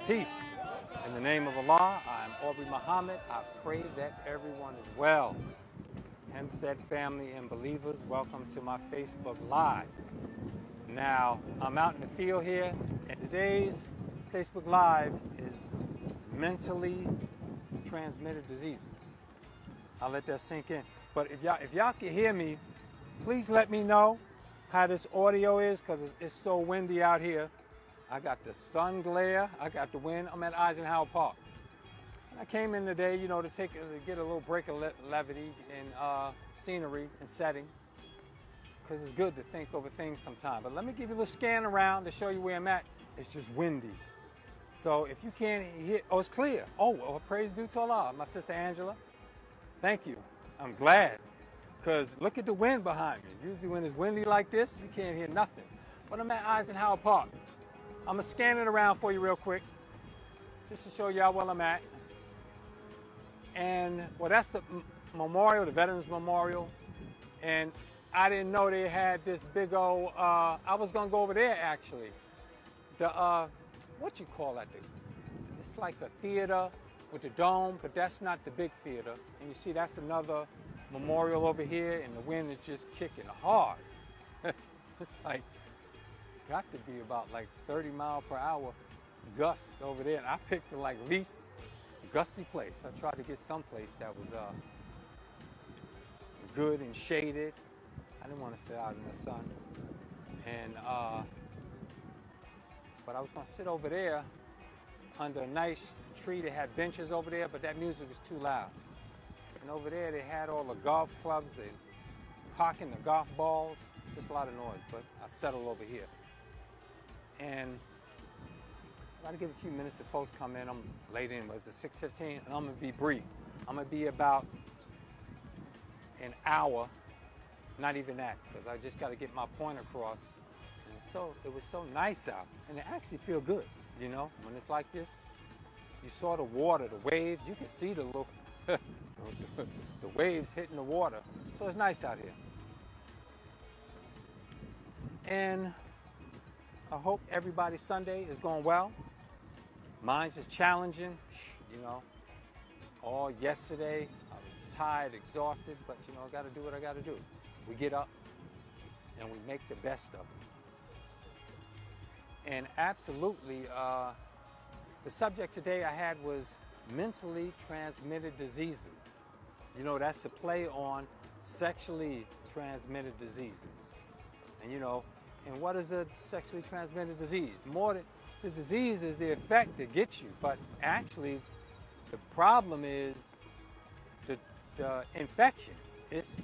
Peace. In the name of Allah, I am Aubrey Muhammad. I pray that everyone is well. Hempstead family and believers, welcome to my Facebook Live. Now, I'm out in the field here, and today's Facebook Live is mentally transmitted diseases. I'll let that sink in. But if y'all can hear me, please let me know how this audio is, because it's so windy out here. I got the sun glare, I got the wind. I'm at Eisenhower Park. And I came in today, to get a little break of levity and scenery and setting, because it's good to think over things sometime. But let me give you a little scan around to show you where I'm at. It's just windy. So if you can't hear, it's clear. Well, praise due to Allah. My sister Angela, thank you. I'm glad, because look at the wind behind me. Usually when it's windy like this, you can't hear nothing. But I'm at Eisenhower Park. I'm going to scan it around for you real quick, just to show y'all where I'm at. And, well, that's the memorial, the Veterans Memorial. And I didn't know they had this big old, I was going to go over there, actually. The, what you call that? It's like a theater with the dome, but that's not the big theater. And you see, that's another memorial over here, and the wind is just kicking hard. It's like, got to be about like 30 mile per hour gust over there. And I picked the least gusty place. I tried to get someplace that was good and shaded. I didn't want to sit out in the sun. And but I was gonna sit over there under a nice tree. They had benches over there, but that music was too loud. And over there they had all the golf clubs, they parking the golf balls, just a lot of noise, but I settled over here. And I gotta give a few minutes if folks come in. I'm late in, but it's at 6:15, and I'm gonna be brief. I'm gonna be about an hour, not even that, because I just gotta get my point across. And so it was so nice out, and it actually feel good, when it's like this. You saw the water, the waves, you can see the little the waves hitting the water. So it's nice out here. And I hope everybody's Sunday is going well. Mine's is challenging, All yesterday, I was tired, exhausted, but I got to do what I got to do. We get up and we make the best of it. And absolutely, the subject today I had was mentally transmitted diseases. That's a play on sexually transmitted diseases. And and what is a sexually transmitted disease? More than the disease is the effect that gets you, but actually the problem is the infection. It's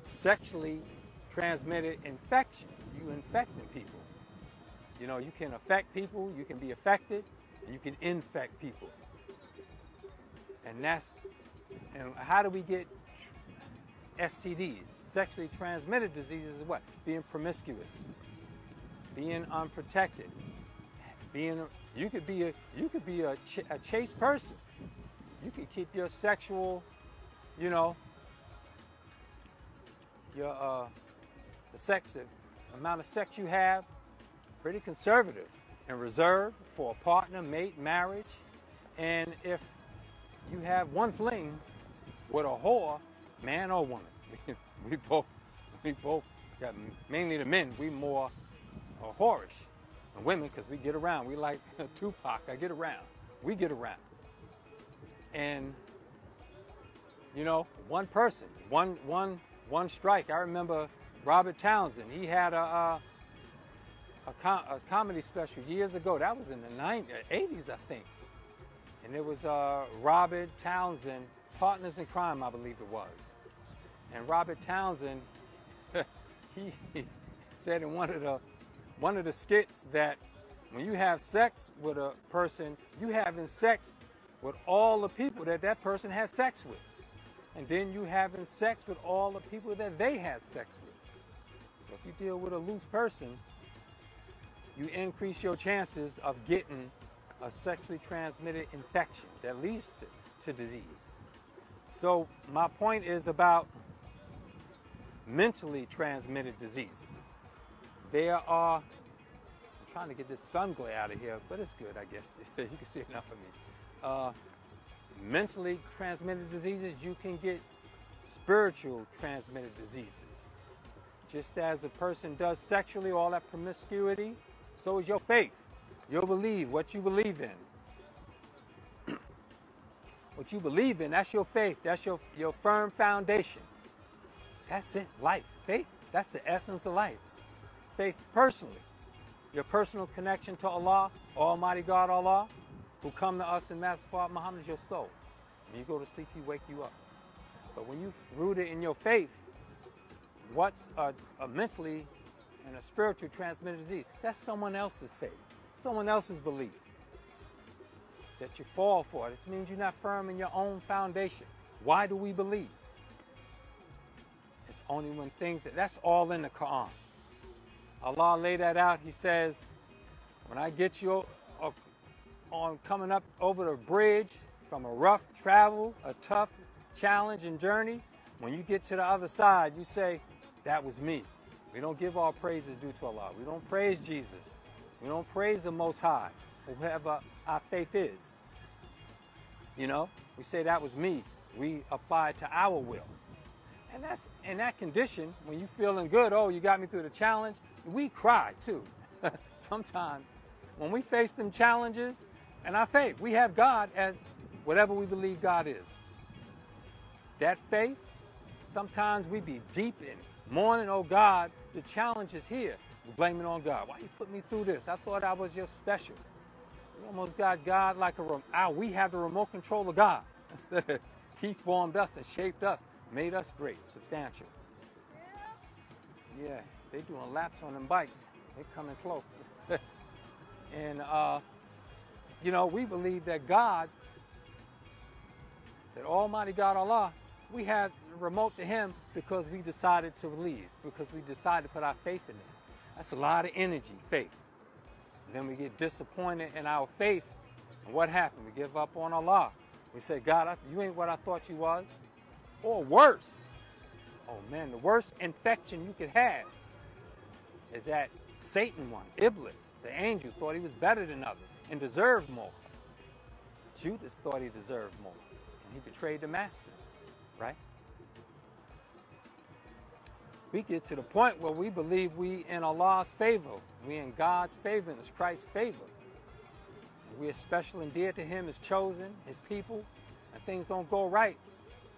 sexually transmitted infections. You infecting people. You can affect people, you can be affected, and you can infect people. And how do we get STDs? Sexually transmitted diseases is what? Being promiscuous, being unprotected, you could be a chaste person. You could keep your sexual, the amount of sex you have, pretty conservative and reserved for a partner, mate, marriage. And if you have one fling with a whore, man or woman, we both got, mainly the men, we more whorish. And women, because we get around. We like Tupac, I get around. We get around. And, one person, one strike. I remember Robert Townsend. He had a comedy special years ago. That was in the 80s, I think. And it was Robert Townsend, Partners in Crime, I believe it was. And Robert Townsend, he said in one of the skits that when you have sex with a person, you having sex with all the people that person has sex with. And then you having sex with all the people that they had sex with. So if you deal with a loose person, you increase your chances of getting a sexually transmitted infection that leads to disease. So my point is about mentally transmitted diseases. There are trying to get this sun glare out of here, but it's good, I guess. You can see enough of me. Mentally transmitted diseases, you can get spiritual transmitted diseases. Just as a person does sexually, all that promiscuity, so is your faith. You'll believe what you believe in. What you believe in, that's your faith. That's your firm foundation. That's it, life. Faith, that's the essence of life. Faith personally. Your personal connection to Allah, Almighty God Allah, who come to us in Master Father Muhammad, is your soul. When you go to sleep, He wake you up. But when you root it in your faith, what's a mentally and a spiritual transmitted disease? That's someone else's faith, someone else's belief that you fall for. This means you're not firm in your own foundation. Why do we believe? It's only when that's all in the Quran. Allah laid that out. He says, when I get you on coming up over the bridge from a rough travel, a tough challenge and journey, when you get to the other side, you say, that was me. We don't give all praises due to Allah. We don't praise Jesus. We don't praise the Most High, or whoever our faith is. You know, we say that was me. We apply it to our will. And that's in that condition, when you're feeling good, oh, you got me through the challenge, we cry too. Sometimes when we face them challenges and our faith, we have God as whatever we believe God is. That faith, sometimes we be deep in mourning, oh God, the challenge is here. We blame it on God. Why you put me through this? I thought I was just special. We almost got God like we have the remote control of God. He formed us and shaped us, made us great, substantial. Yeah, they doing laps on them bikes. They coming close. And, you know, we believe that God, that Almighty God Allah, we have the remote to Him because we decided to believe, because we decided to put our faith in Him. That's a lot of energy, faith. And then we get disappointed in our faith. And what happened? We give up on Allah. We say, God, you ain't what I thought you was. Or worse. Oh man, the worst infection you could have is that Satan one, Iblis, the angel, thought he was better than others and deserved more. Judas thought he deserved more, and he betrayed the master, right? We get to the point where we believe we in Allah's favor, we in God's favor, and it's Christ's favor. We are special and dear to Him, His chosen, His people, and things don't go right.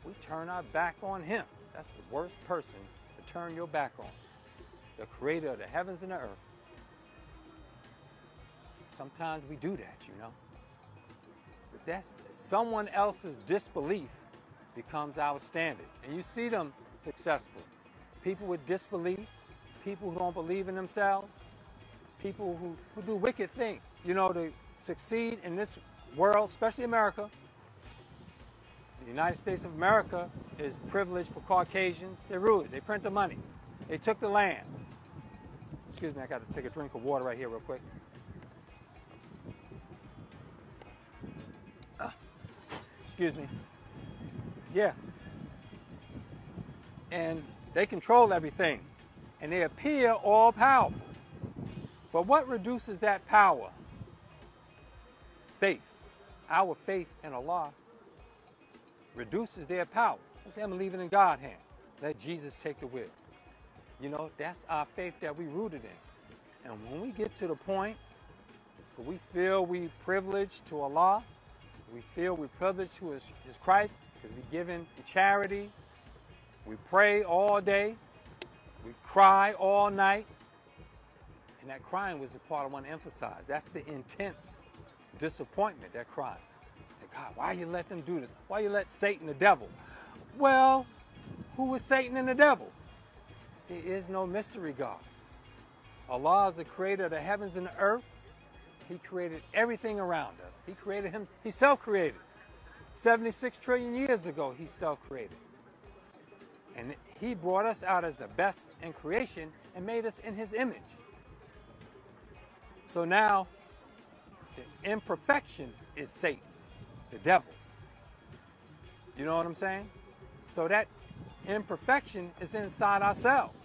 We turn our back on Him. That's the worst person to turn your back on. The creator of the heavens and the earth. Sometimes we do that, you know. But that's someone else's disbelief becomes our standard. And you see them successful. People with disbelief, people who don't believe in themselves, people who do wicked things, you know, to succeed in this world, especially America. The United States of America is privileged for Caucasians. They rule it. They print the money. They took the land. Excuse me, I got to take a drink of water right here real quick. Excuse me. Yeah. And they control everything. And they appear all powerful. But what reduces that power? Faith. Our faith in Allah reduces their power. Let's say I'm believing in God's hand. Let Jesus take the wheel. You know, that's our faith that we rooted in. And when we get to the point where we feel we privileged to Allah, we feel we're privileged to His Christ, because we give in charity, we pray all day, we cry all night, and that crying was the part I want to emphasize. That's the intense disappointment, that crying. Like, God, why you let them do this? Why you let Satan, the devil? Well, who is Satan and the devil? There is no mystery God. Allah is the creator of the heavens and the earth. He created everything around us. He created Him. He self-created. 76 trillion years ago, He self-created. And He brought us out as the best in creation and made us in His image. So now, the imperfection is Satan, the devil. You know what I'm saying? So that imperfection is inside ourselves.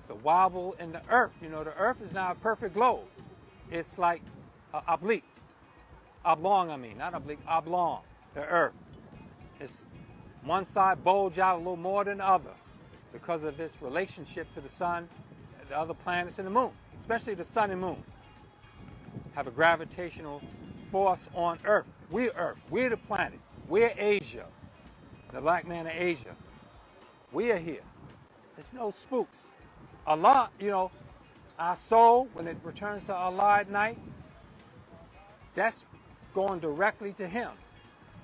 It's a wobble in the earth. You know, the earth is not a perfect globe. It's like oblique. Oblong, I mean, not oblique, oblong, the earth. It's one side bulge out a little more than the other because of its relationship to the sun, the other planets, and the moon, especially the sun and moon. Have a gravitational force on Earth. We're Earth. We're the planet. We're Asia. The black man of Asia. We are here. There's no spooks. Allah, you know, our soul, when it returns to Allah at night, that's going directly to Him.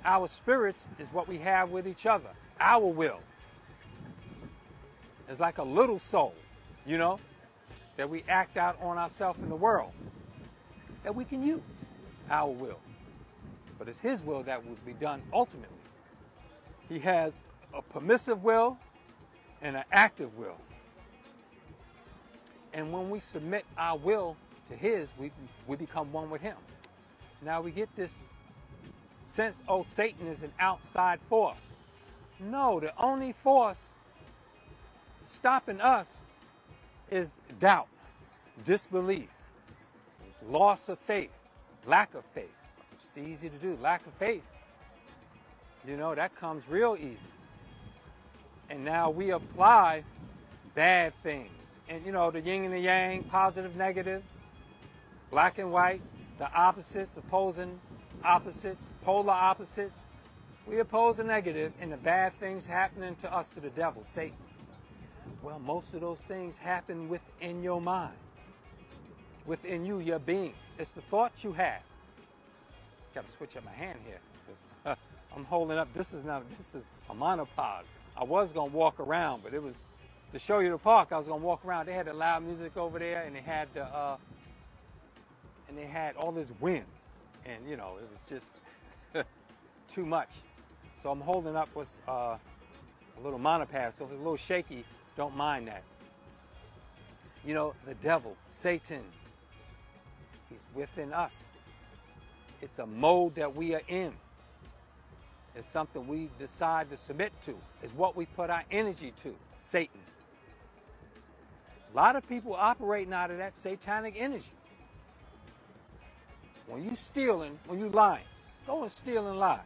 Our spirits is what we have with each other. Our will. It's like a little soul, you know, that we act out on ourselves in the world, that we can use our will. But it's His will that will be done ultimately. He has a permissive will and an active will. And when we submit our will to His, we become one with Him. Now we get this sense, oh, Satan is an outside force. No, the only force stopping us is doubt, disbelief, loss of faith, lack of faith. It's easy to do, lack of faith. You know, that comes real easy. And now we apply bad things. And you know, the yin and the yang, positive, negative, black and white, the opposites, opposing opposites, polar opposites. We oppose the negative and the bad things happening to us, to the devil, Satan. Well, most of those things happen within your mind, within you, your being. It's the thoughts you have. Got to switch up my hand here, because I'm holding up. This is a monopod. I was gonna walk around, but it was to show you the park. I was gonna walk around. They had the loud music over there, and they had the all this wind, and you know, it was just too much. So I'm holding up what's a little monopod. So if it's a little shaky, don't mind that. You know, the devil, Satan, he's within us. It's a mode that we are in. It's something we decide to submit to. It's what we put our energy to, Satan. A lot of people operating out of that satanic energy. When you stealing, when you lying, go and steal and lie,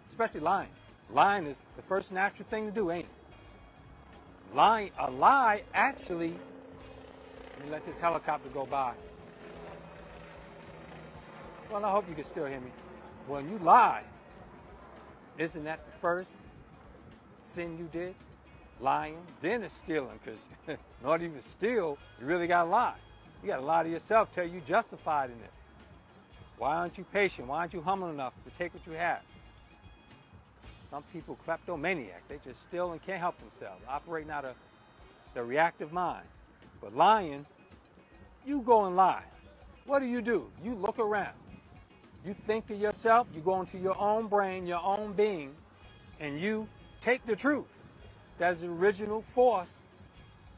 especially lying. Lying is the first natural thing to do, ain't it? Lying, a lie actually, let me let this helicopter go by. Well, I hope you can still hear me. When you lie, isn't that the first sin you did? Lying. Then it's stealing, because in order to even steal, you really got to lie. You got to lie to yourself, tell you justified in this. Why aren't you patient? Why aren't you humble enough to take what you have? Some people, kleptomaniacs, they just steal and can't help themselves, operating out of the reactive mind. But lying, you go and lie. What do? You look around. You think to yourself, you go into your own brain, your own being, and you take the truth. That is the original force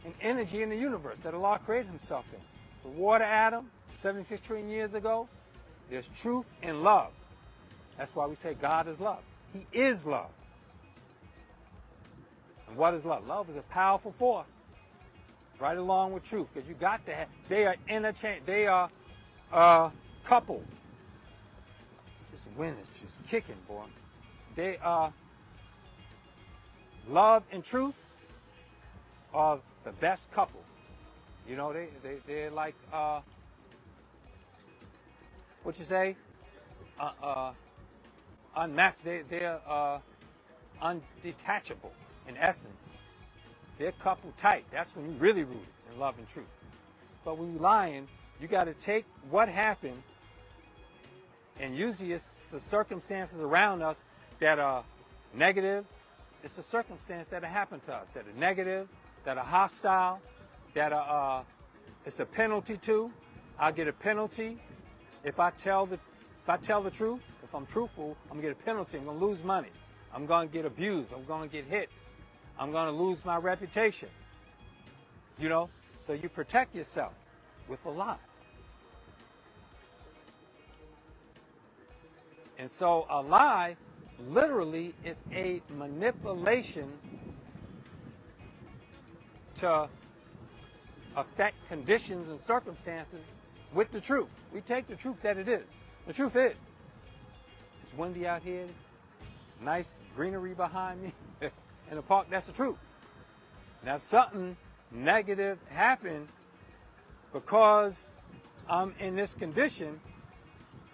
and energy in the universe that Allah created Himself in. So water atom, 76 trillion years ago, there's truth and love. That's why we say God is love. He is love. And what is love? Love is a powerful force, right along with truth, because you got to have, they are interchangeable, they are coupled. This wind is just kicking, boy. They are, love and truth are the best couple. You know, they're like, what you say? Unmatched. They're undetachable in essence. They're coupled tight. That's when you really rooted in love and truth. But when you're lying, you got to take what happened, and usually it's the circumstances around us that are negative. It's the circumstance that have happened to us that are negative, that are hostile, that are it's a penalty to. I'll get a penalty if I tell the truth. If I'm truthful, I'm gonna get a penalty. I'm gonna lose money. I'm gonna get abused. I'm gonna get hit. I'm gonna lose my reputation. You know, so you protect yourself with a lie. And so a lie literally is a manipulation to affect conditions and circumstances with the truth. We take the truth that it is. The truth is, it's windy out here, nice greenery behind me in the park. That's the truth. Now, something negative happened because I'm in this condition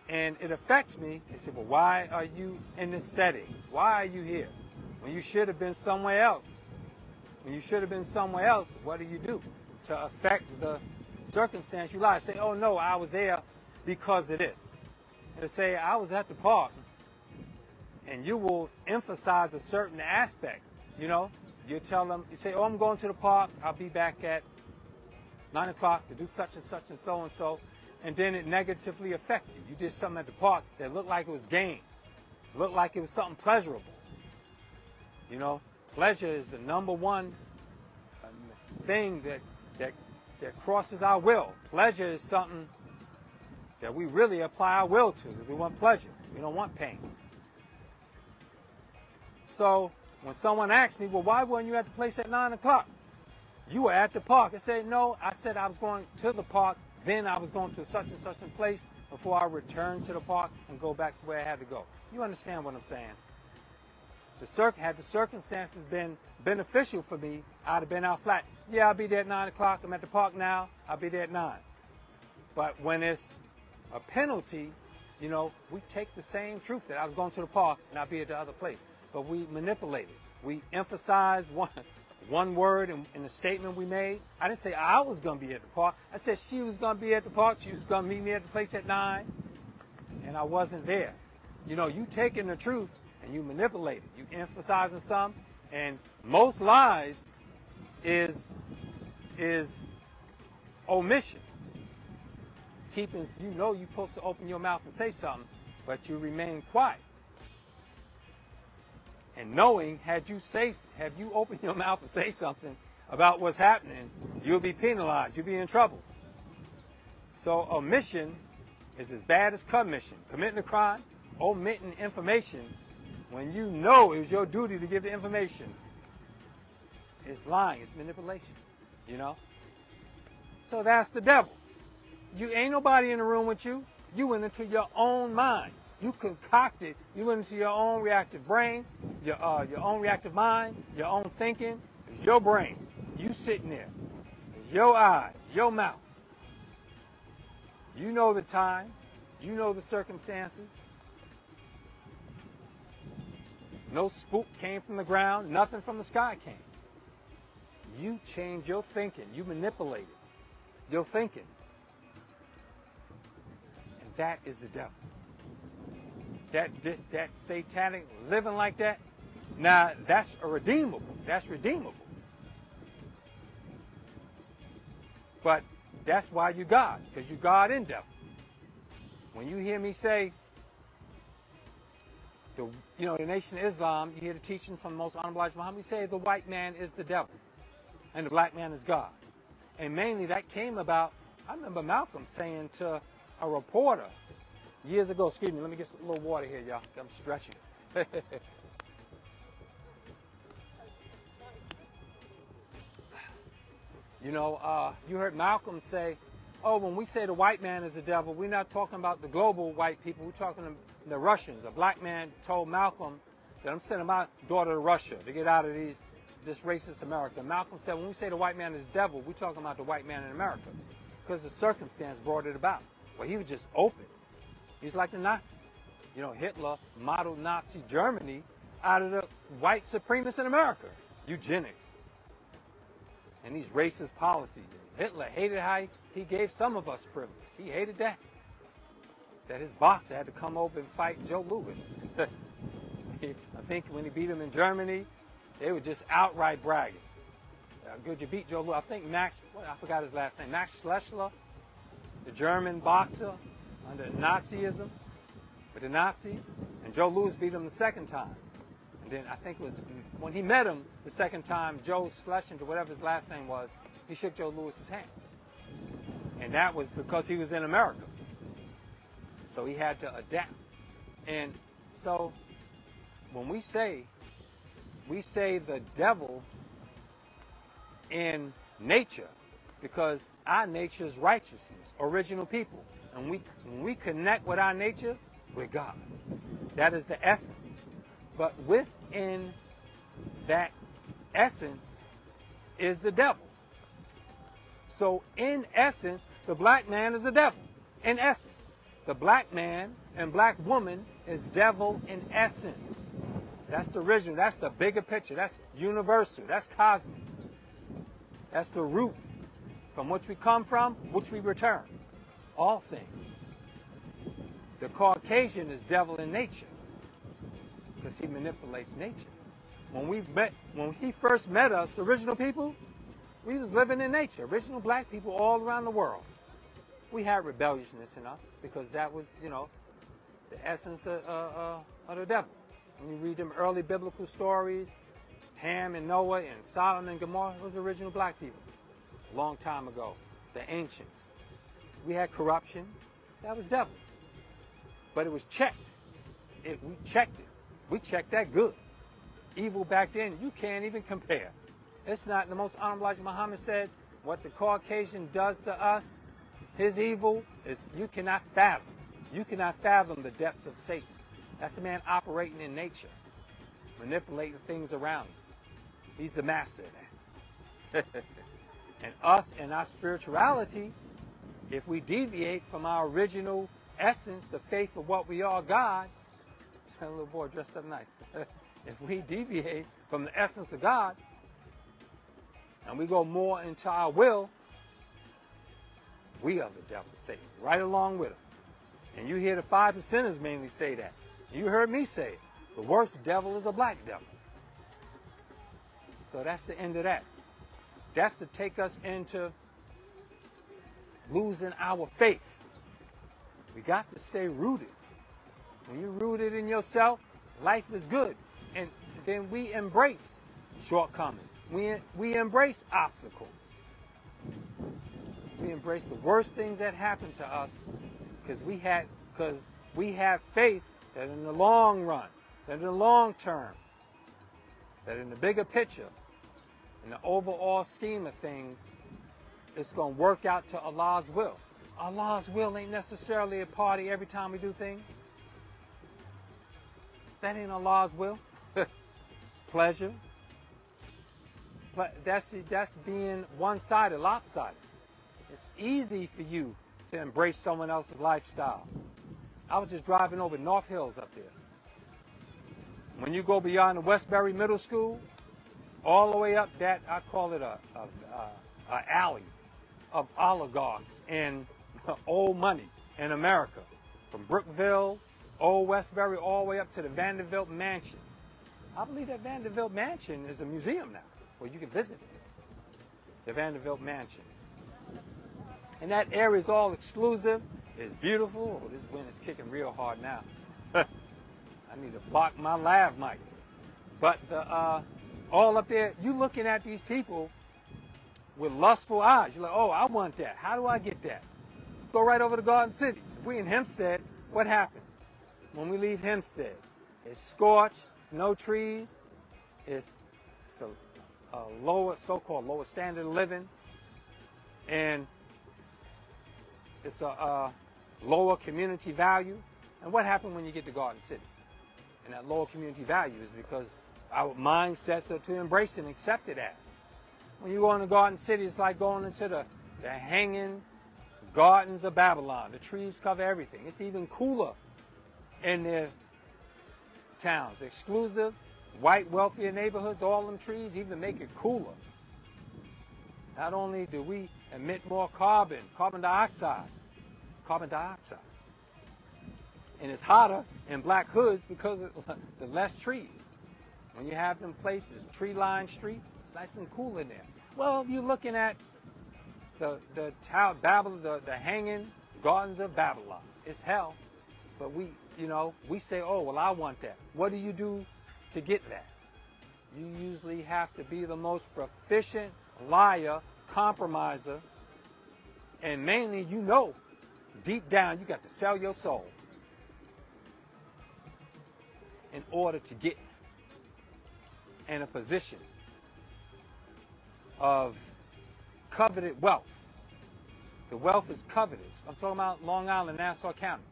and it affects me. They say, well, why are you in this setting? Why are you here? When you should have been somewhere else. When you should have been somewhere else, what do to affect the circumstance you like? Say, oh no, I was there because of this. And say, I was at the park, and you will emphasize a certain aspect. You know, you tell them, you say, oh, I'm going to the park, I'll be back at 9 o'clock to do such and such and so, and then it negatively affects you. You did something at the park that looked like it was game, looked like it was something pleasurable. You know, pleasure is the number one thing that crosses our will. Pleasure is something that we really apply our will to because we want pleasure. We don't want pain. So when someone asks me, well, why weren't you at the place at 9 o'clock? You were at the park. I said, no, I said I was going to the park, then I was going to such and such a place before I returned to the park and go back to where I had to go. You understand what I'm saying? Had the circumstances been beneficial for me, I'd have been out flat. Yeah, I'll be there at 9 o'clock. I'm at the park now. I'll be there at 9. But when it's a penalty, you know, we take the same truth that I was going to the park and I'll be at the other place. But we manipulate it. We emphasize one word in the statement we made. I didn't say I was going to be at the park. I said she was going to be at the park. She was going to meet me at the place at 9. And I wasn't there. You know, you taking the truth and you manipulate it. You emphasizing some. And most lies is omission. Keeping, you know you're supposed to open your mouth and say something, but you remain quiet. And knowing, have you opened your mouth and say something about what's happening, you'll be penalized, you'll be in trouble. So omission is as bad as commission. Committing a crime, omitting information, when you know it was your duty to give the information, it's lying, it's manipulation, you know? So that's the devil. You ain't nobody in the room with you. You went into your own mind. You concocted, you went into your own reactive brain, your own reactive mind, your own thinking. It's your brain. You sitting there. It's your eyes, your mouth. You know the time. You know the circumstances. No spook came from the ground. Nothing from the sky came. You changed your thinking. You manipulated your thinking. And that is the devil. That satanic living like that, now that's redeemable. That's redeemable. But that's why you God, because you God in devil. When you hear me say, the Nation of Islam, you hear the teachings from the Most Honorable Elijah Muhammad, we say the white man is the devil and the black man is God. And mainly that came about, I remember Malcolm saying to a reporter years ago, excuse me, let me get a little water here, y'all. I'm stretching. You heard Malcolm say, oh, when we say the white man is the devil, we're not talking about the global white people. We're talking the Russians. A black man told Malcolm that I'm sending my daughter to Russia to get out of this racist America. Malcolm said, when we say the white man is the devil, we're talking about the white man in America because the circumstance brought it about. Well, he was just open. He's like the Nazis. You know, Hitler modeled Nazi Germany out of the white supremacists in America. Eugenics. And these racist policies. Hitler hated how he gave some of us privilege. He hated that. That his boxer had to come over and fight Joe Louis. I think when he beat him in Germany, they were just outright bragging. How good you beat Joe Louis. I think I forgot his last name, Max Schlechter, the German boxer under Nazism with the Nazis. And Joe Louis beat him the second time. And then I think it was when he met him the second time, Joe Schlesinger, whatever his last name was, he shook Joe Louis's hand. And that was because he was in America. So he had to adapt. And so when we say the devil in nature, because our nature is righteousness, original people. And when we connect with our nature, with God. That is the essence. But within that essence is the devil. So in essence, the black man is the devil. In essence. The black man and black woman is devil in essence. That's the original. That's the bigger picture. That's universal. That's cosmic. That's the root from which we come from, which we return. All things. The Caucasian is devil in nature because he manipulates nature. When he first met us, the original people, we was living in nature. Original black people all around the world. We had rebelliousness in us because that was, you know, the essence of the devil. When you read them early biblical stories, Ham and Noah and Sodom and Gomorrah, it was original black people. A long time ago. The ancients. We had corruption. That was devil. But it was checked. We checked it. We checked that good. Evil back then, you can't even compare. It's not, the most honorable Elijah Muhammad said, what the Caucasian does to us, his evil is you cannot fathom. You cannot fathom the depths of Satan. That's the man operating in nature, manipulating things around him. He's the master of that. And us and our spirituality, if we deviate from our original essence, the faith of what we are, God, a little boy dressed up nice. If we deviate from the essence of God, and we go more into our will, we are the devil, Satan, right along with him. And you hear the 5%ers mainly say that. You heard me say it. The worst devil is a black devil. So that's the end of that. That's to take us into losing our faith. We got to stay rooted. When you're rooted in yourself, life is good. And then we embrace shortcomings. We embrace obstacles. We embrace the worst things that happen to us because we have faith that in the long run, that in the long term, that in the bigger picture, in the overall scheme of things, it's going to work out to Allah's will. Allah's will ain't necessarily a party every time we do things. That ain't Allah's will. Pleasure. That's being one-sided, lopsided. It's easy for you to embrace someone else's lifestyle. I was just driving over North Hills up there. When you go beyond the Westbury Middle School, all the way up that, I call it a alley of oligarchs and old money in America. From Brookville, Old Westbury, all the way up to the Vanderbilt Mansion. I believe that Vanderbilt Mansion is a museum now, where you can visit it. The Vanderbilt Mansion. And that area is all exclusive. It's beautiful. Oh, this wind is kicking real hard now. I need to block my lav mic. But all up there, you looking at these people with lustful eyes. You're like, oh, I want that. How do I get that? Go right over to Garden City. If we in Hempstead, what happens? When we leave Hempstead, it's scorched, it's no trees, it's a lower, so-called lower standard of living, and it's a lower community value. And what happened when you get to Garden City? And that lower community value is because our mindsets are to embrace it and accept it as. When you go into Garden City, it's like going into the hanging gardens of Babylon. The trees cover everything. It's even cooler in their towns. Exclusive, white, wealthier neighborhoods, all them trees even make it cooler. Not only do we emit more carbon dioxide, and it's hotter in black hoods because of the less trees. When you have them places, tree-lined streets, it's nice and cool in there. Well, you're looking at the hanging gardens of Babylon. It's hell, but we say, oh, well, I want that. What do you do to get that? You usually have to be the most proficient liar, compromiser, and mainly, deep down, you got to sell your soul in order to get in a position of coveted wealth. The wealth is coveted. I'm talking about Long Island, Nassau County.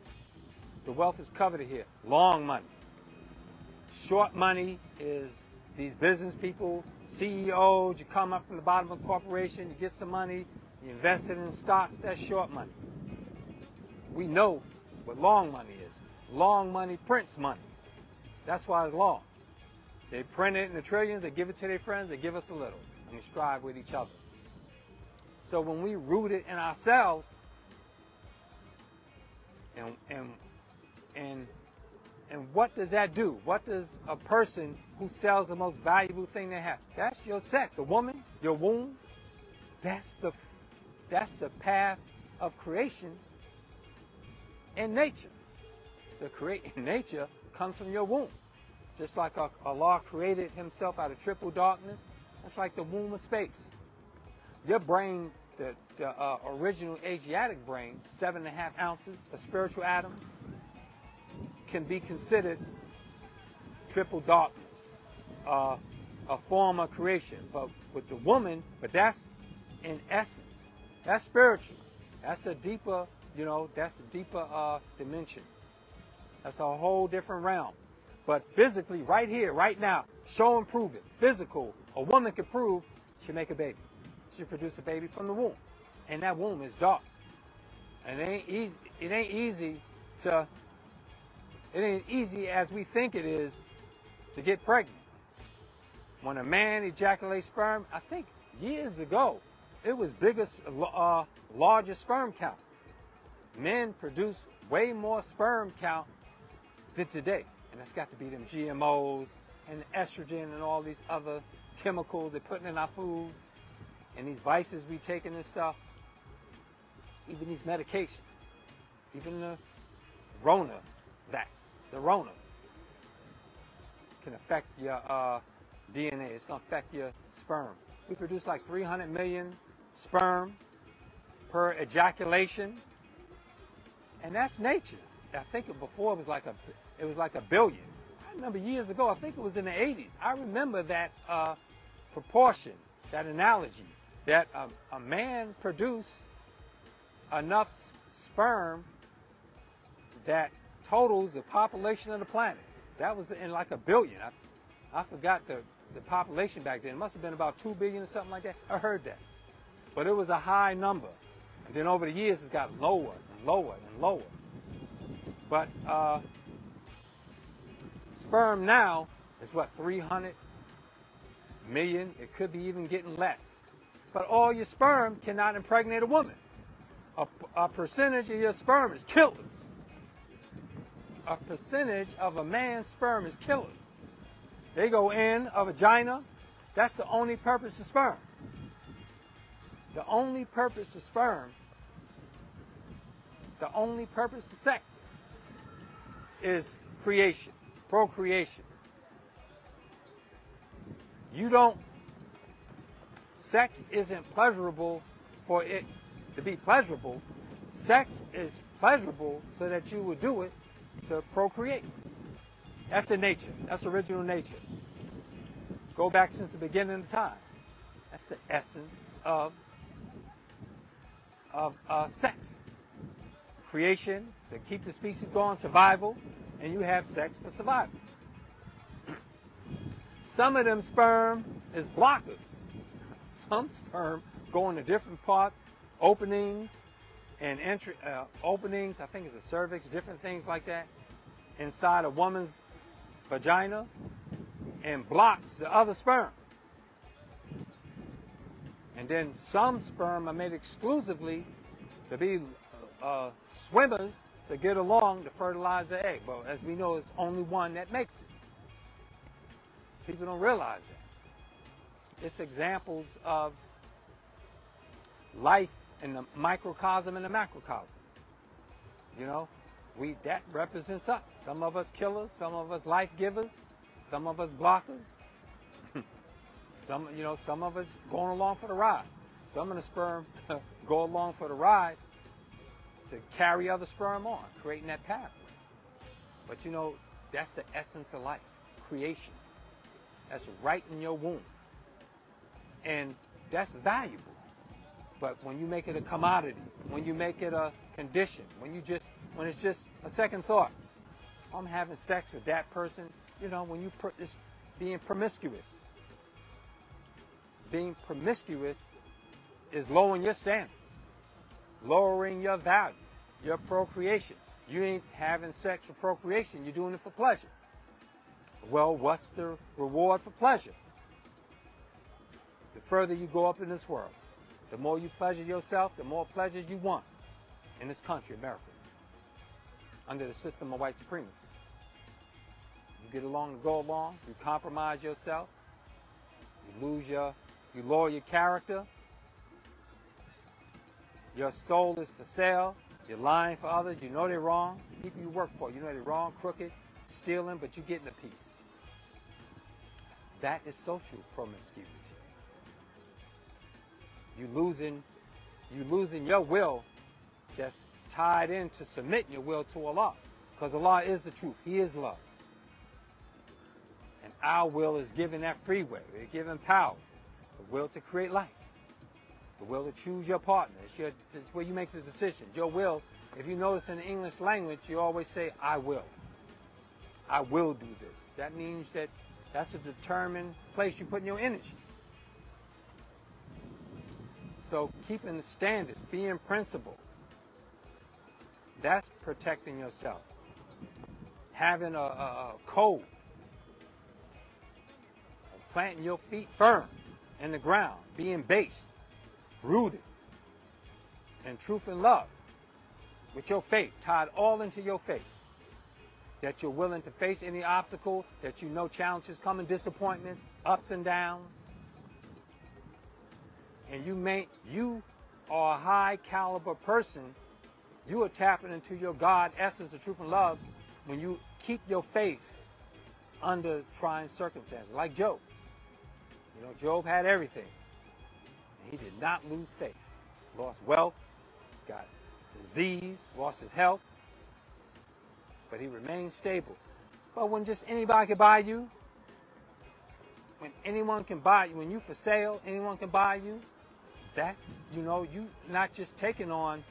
The wealth is coveted here. Long money. Short money is these business people, CEOs. You come up from the bottom of a corporation, you get some money, you invest it in stocks. That's short money. We know what long money is. Long money prints money. That's why it's long. They print it in the trillions, they give it to their friends, they give us a little, and we strive with each other. So when we root it in ourselves, and what does that do? What does a person who sells the most valuable thing they have? That's your sex. A woman, your womb. That's the path of creation in nature. Nature comes from your womb. Just like Allah created himself out of triple darkness, that's like the womb of space. Your brain, the original Asiatic brain, 7.5 ounces of spiritual atoms, can be considered triple darkness, a form of creation. But with the woman, that's in essence, that's spiritual. That's a deeper, dimension. That's a whole different realm. But physically, right here, right now, show and prove it. Physical, a woman can prove she make a baby. She produce a baby from the womb. And that womb is dark. And it ain't easy as we think it is to get pregnant. When a man ejaculates sperm, I think years ago, it was larger sperm count. Men produce way more sperm count than today. And that's got to be them GMOs and estrogen and all these other chemicals they're putting in our foods and these vices we taking and stuff. Even these medications, even the Rona the Rona can affect your DNA. It's going to affect your sperm. We produce like 300 million sperm per ejaculation, and that's nature. I think before it was like a billion. I remember years ago, I think it was in the 80s. I remember that proportion, that analogy, that a man produced enough sperm that totals the population of the planet. That was in like a billion. I forgot the population back then. It must have been about 2 billion or something like that. I heard that. But it was a high number. And then over the years, it's got lower and lower and lower. But sperm now is what, 300 million? It could be even getting less. But all your sperm cannot impregnate a woman. A percentage of your sperm is killers. A percentage of a man's sperm is killers. They go in a vagina. That's the only purpose of sperm. The only purpose of sperm, the only purpose of sex is creation, procreation. Sex isn't pleasurable for it to be pleasurable. Sex is pleasurable so that you would do it to procreate. That's the nature. That's original nature. Go back since the beginning of time. That's the essence of sex. Creation, to keep the species going, survival, and you have sex for survival. Some of them sperm is blockers. Some sperm go into different parts, openings, and entry openings, I think it's the cervix, different things like that, inside a woman's vagina, and blocks the other sperm. And then some sperm are made exclusively to be swimmers to get along to fertilize the egg. But as we know, it's only one that makes it. People don't realize that. It's examples of life in the microcosm and the macrocosm. You know, that represents us. Some of us killers, some of us life givers, some of us blockers. Some of us going along for the ride. Some of the sperm go along for the ride to carry other sperm on, creating that pathway. But that's the essence of life, creation. That's right in your womb. And that's valuable. But when you make it a commodity, when you make it a condition, when it's just a second thought, I'm having sex with that person, when you just being promiscuous. Being promiscuous is lowering your standards, lowering your value, your procreation. You ain't having sex for procreation, you're doing it for pleasure. Well, what's the reward for pleasure? The further you go up in this world, the more you pleasure yourself, the more pleasures you want in this country, America, under the system of white supremacy. You get along to go along, you compromise yourself, you lower your character, your soul is for sale, you're lying for others, you know they're wrong, the people you work for, you know they're wrong, crooked, stealing, but you're getting a piece. That is social promiscuity. You losing your will that's tied into submitting your will to Allah. Because Allah is the truth. He is love. And our will is given that free will. We're given power. The will to create life. The will to choose your partner. It's where you make the decision. Your will, if you notice in the English language, you always say, I will. I will do this. That means that's a determined place you put in your energy. So keeping the standards, being principled, that's protecting yourself. Having a code, planting your feet firm in the ground, being based, rooted in truth and love, with your faith, tied all into your faith. That you're willing to face any obstacle, that you know challenges coming, disappointments, ups and downs. And you are a high caliber person. You are tapping into your God essence of truth and love when you keep your faith under trying circumstances. Like Job. Job had everything. And he did not lose faith. Lost wealth, got disease, lost his health. But he remained stable. But when just anybody can buy you, when anyone can buy you, when you for sale, anyone can buy you, that's, you not just taking on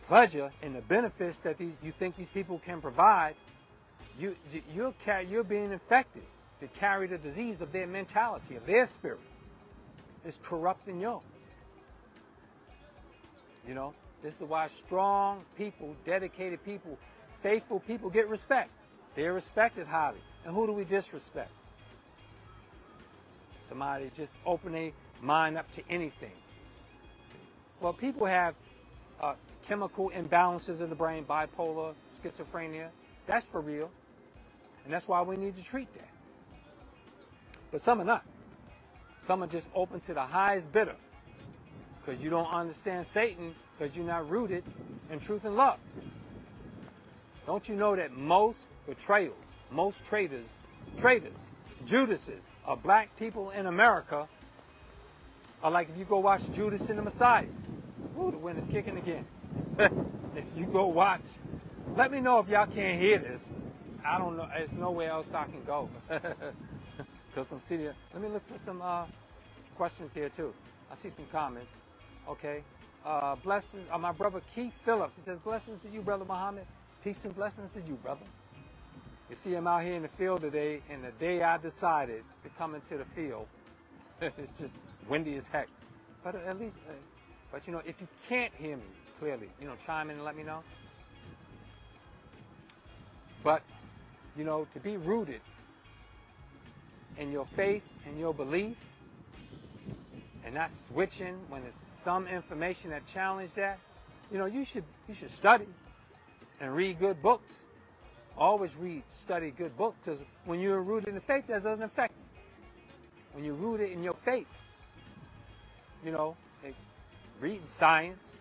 pleasure and the benefits that you think these people can provide, you're being infected to carry the disease of their mentality, of their spirit. It's corrupting yours. This is why strong people, dedicated people, faithful people get respect. They're respected highly. And who do we disrespect? Somebody just open their mind up to anything. Well, people have chemical imbalances in the brain, bipolar, schizophrenia. That's for real. And that's why we need to treat that. But some are not. Some are just open to the highest bidder. Because you don't understand Satan, because you're not rooted in truth and love. Don't you know that most betrayals, most traitors, Judases of black people in America are like if you go watch Judas and the Messiah. Ooh, the wind is kicking again. If you go watch, let me know if y'all can't hear this. I don't know. There's nowhere else I can go. Because I'm sitting here. Let me look for some questions here too. I see some comments. Okay. Blessings. My brother Keith Phillips. He says, blessings to you, Brother Muhammad. Peace and blessings to you, brother. You see him out here in the field today, and the day I decided to come into the field, it's just windy as heck. But at least, if you can't hear me clearly, chime in and let me know. But, to be rooted in your faith and your belief, and not switching when there's some information that challenge that, you should study and read good books. Always study good books, because when you're rooted in the faith, that doesn't affect you. When you're rooted in your faith, reading science,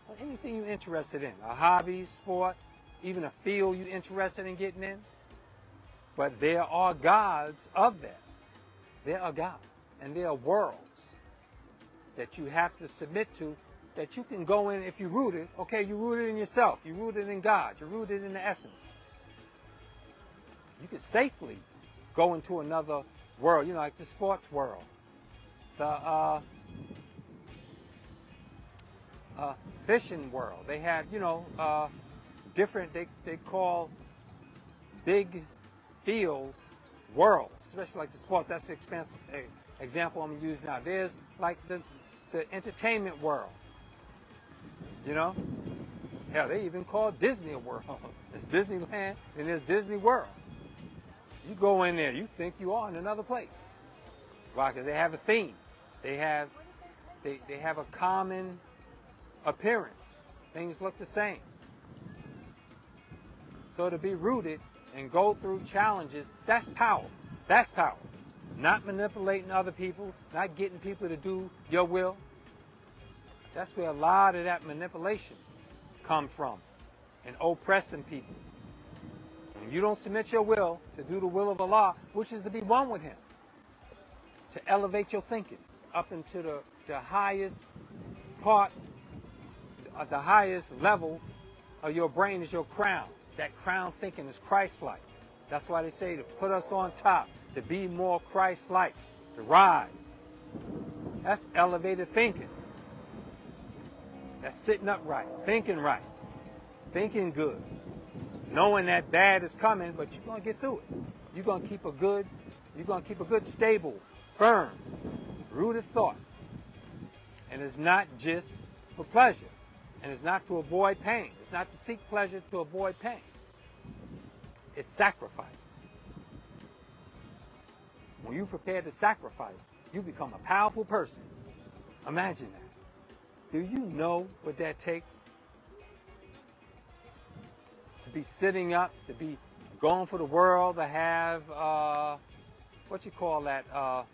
or anything you're interested in, a hobby, sport, even a field you're interested in getting in. But there are gods of that. There are gods, and there are worlds that you have to submit to, that you can go in if you're rooted. Okay, you're rooted in yourself. You're rooted in God. You're rooted in the essence. You can safely go into another world, like the sports world, the Fishing world. They had, different, they call big fields worlds, especially like the sport. That's the example I'm going to use now. There's like the entertainment world, Hell, they even call Disney a world. There's Disneyland and there's Disney World. You go in there, you think you are in another place. Why? Because they have a theme. They have a common appearance. Things look the same. So to be rooted and go through challenges, that's power. That's power. Not manipulating other people, not getting people to do your will. That's where a lot of that manipulation comes from, and oppressing people. When you don't submit your will to do the will of Allah, which is to be one with Him, to elevate your thinking up into the highest part, the highest level of your brain is your crown. That crown thinking is Christ-like. That's why they say to put us on top, to be more Christ-like, to rise. That's elevated thinking. That's sitting upright, thinking right, thinking good, knowing that bad is coming, but you're going to get through it. You're going to keep a good, stable, firm, rooted thought. And it's not just for pleasure. And it's not to avoid pain. It's not to seek pleasure to avoid pain. It's sacrifice. When you prepare to sacrifice, you become a powerful person. Imagine that. Do you know what that takes? To be sitting up, to be going for the world, to have, what you call that,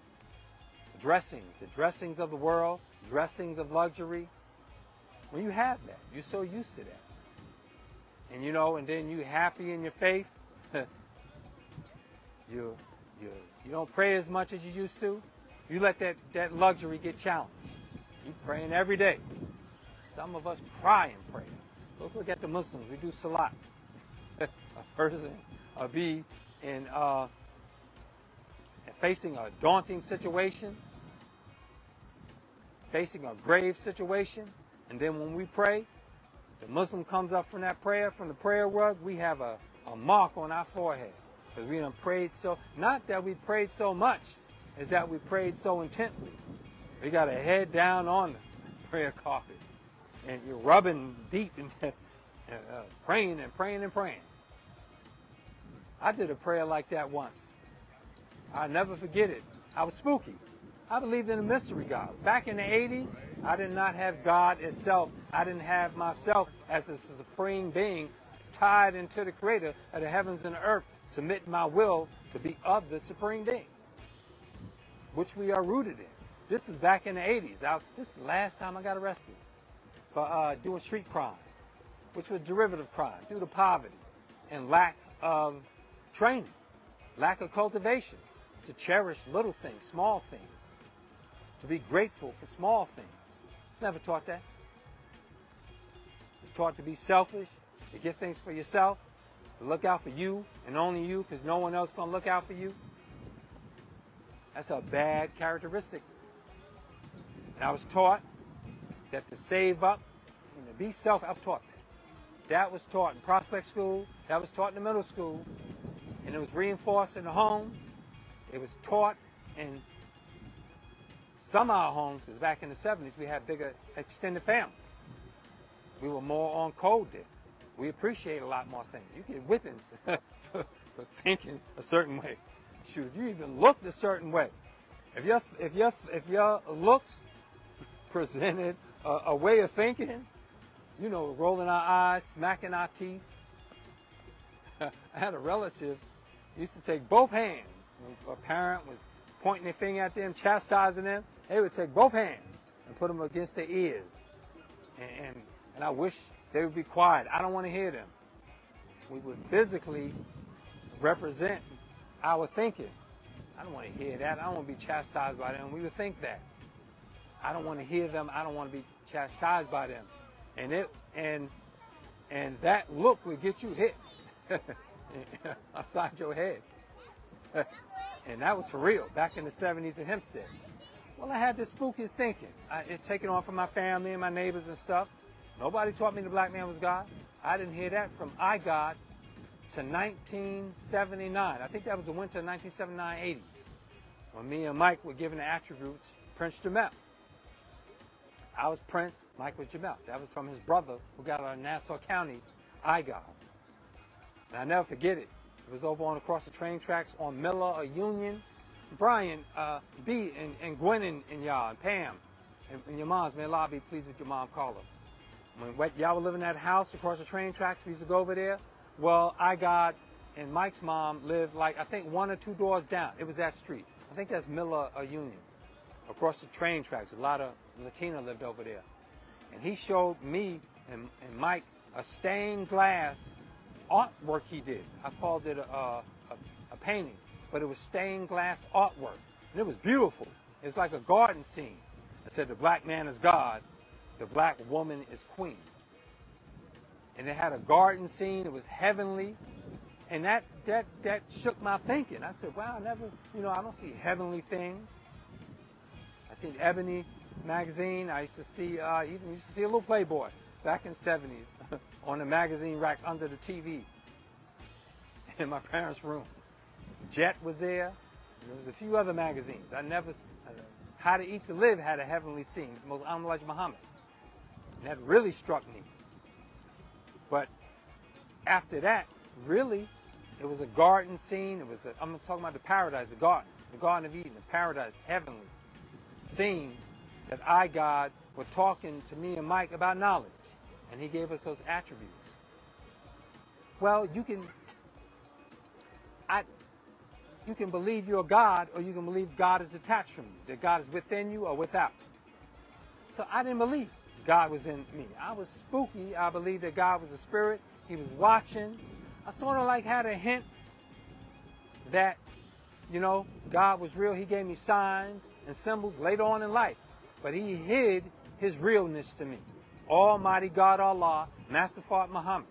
dressings, the dressings of the world, dressings of luxury. When you have that, you're so used to that. And and then you happy in your faith. you don't pray as much as you used to. You let that luxury get challenged. You praying every day. Some of us cry and pray. Look at the Muslims. We do salat. A person be in facing a daunting situation, facing a grave situation, and then when we pray, the Muslim comes up from that prayer, from the prayer rug, we have a mark on our forehead. Because we done prayed so, not that we prayed so much, is that we prayed so intently. We got a head down on the prayer carpet, and you're rubbing deep into praying and praying and praying. I did a prayer like that once. I'll never forget it. I was spooky. I believed in a mystery God. Back in the 80s, I did not have God itself. I didn't have myself as a supreme being tied into the creator of the heavens and the earth, submitting my will to be of the supreme being, which we are rooted in. This is back in the 80s. This is the last time I got arrested for doing street crime, which was derivative crime due to poverty and lack of training, lack of cultivation, to cherish little things, small things, to be grateful for small things. It's never taught that. It's taught to be selfish, to get things for yourself, to look out for you and only you, because no one else is going to look out for you. That's a bad characteristic. And I was taught that to save up and to be self, I was taught that. That was taught in Prospect School. That was taught in the middle school. And it was reinforced in the homes. It was taught in some of our homes, because back in the 70s, we had bigger extended families. We were more on code then. We appreciate a lot more things. You get whippings for thinking a certain way. Shoot, if you even looked a certain way, if your looks presented a way of thinking, rolling our eyes, smacking our teeth. I had a relative used to take both hands when a parent was pointing their finger at them, chastising them. They would take both hands and put them against their ears, and I wish they would be quiet. I don't want to hear them. We would physically represent our thinking. I don't want to hear that. I don't want to be chastised by them. We would think that. I don't want to hear them. I don't want to be chastised by them. And that look would get you hit upside your head. And that was for real back in the 70s in Hempstead. Well, I had this spooky thinking. It taken on from my family and my neighbors and stuff. Nobody taught me the black man was God. I didn't hear that from I God to 1979. I think that was the winter of 1979-80, when me and Mike were given the attributes Prince Jamel. I was Prince, Mike was Jamel. That was from his brother who got out of Nassau County, I God. And I never forget it. It was over on across the train tracks on Miller or Union. Brian, B, and Gwen and y'all, and Pam, and your moms, may Allah be pleased with your mom, Carla. When y'all were living in that house across the train tracks, we used to go over there. Well, I got, and Mike's mom lived like, I think 1 or 2 doors down. It was that street. I think that's Miller or Union. Across the train tracks, a lot of Latina lived over there. And he showed me and Mike a stained glass artwork he did. I called it a painting, but it was stained glass artwork. And it was beautiful. It's like a garden scene. It said the black man is God, the black woman is queen. And it had a garden scene. It was heavenly. And that shook my thinking. I said, wow, I never, I don't see heavenly things. I seen Ebony magazine. I used to see, a little Playboy back in the 70s on the magazine rack under the TV in my parents' room. Jet was there. And there was a few other magazines. How to Eat to Live had a heavenly scene, the most Honorable Elijah Muhammad. And that really struck me. But after that, really, it was a garden scene. I'm talking about the paradise, the Garden of Eden, the paradise, heavenly scene that I, God, were talking to me and Mike about knowledge. And he gave us those attributes. Well, you can believe you're God, or you can believe God is detached from you, that God is within you or without. So I didn't believe God was in me. I was spooky. I believed that God was a spirit. He was watching. I sort of like had a hint that, God was real. He gave me signs and symbols later on in life. But he hid his realness to me. Almighty God Allah, Master Fard Muhammad.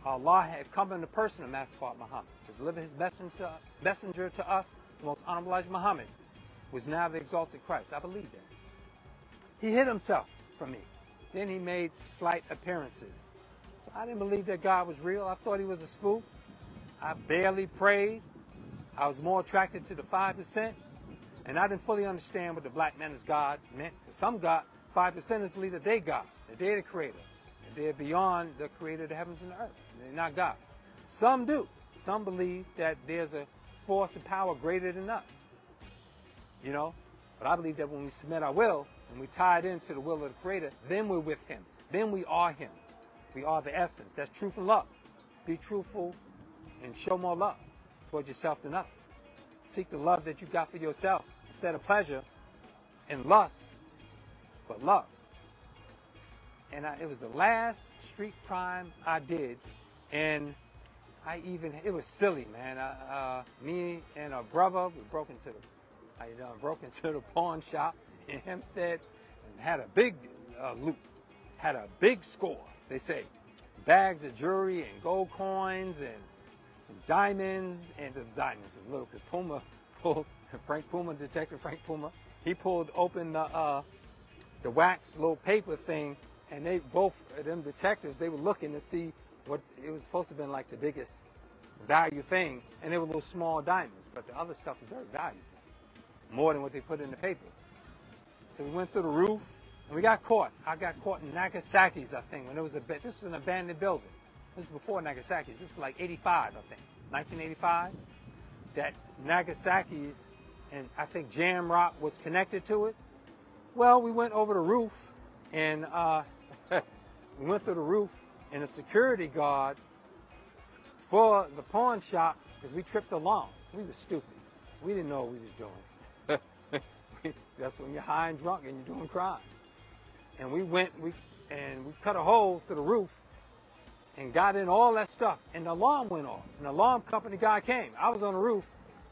Allah had come in the person of Master Fard Muhammad to deliver his messenger to us, the most Honorable Elijah Muhammad, was now the exalted Christ. I believe that. He hid himself from me. Then he made slight appearances. So I didn't believe that God was real. I thought he was a spook. I barely prayed. I was more attracted to the 5%. And I didn't fully understand what the black man is God meant. To some God, 5%ers believe that they God, that they're the creator, that they're beyond the creator of the heavens and the earth. They're not God. Some do. Some believe that there's a force and power greater than us. But I believe that when we submit our will and we tie it into the will of the creator, then we're with him. Then we are him. We are the essence. That's truth and love. Be truthful and show more love towards yourself than others. Seek the love that you got for yourself instead of pleasure and lust, but love. And it was the last street crime I did, and it was silly, man. Me and a brother, we broke into the pawn shop in Hempstead and had a big loot, had a big score. They say bags of jewelry and gold coins and diamonds, and the diamonds was little because Puma pulled, Detective Frank Puma, he pulled open the wax little paper thing, and they both, them detectives, they were looking to see what it was supposed to have been like the biggest value thing, and they were little small diamonds, but the other stuff was very valuable, more than what they put in the paper. So we went through the roof, and we got caught. I got caught in Nagasaki's, I think, when it was this was an abandoned building. This was before Nagasaki's. This was like 85, I think, 1985. That Nagasaki's, and I think Jam Rock was connected to it. Well, we went over the roof, and we went through the roof, and the security guard for the pawn shop, because we tripped along. So we were stupid. We didn't know what we was doing. That's when you're high and drunk and you're doing crimes. And we cut a hole through the roof and got in all that stuff. And the alarm went off. And the alarm company guy came. I was on the roof,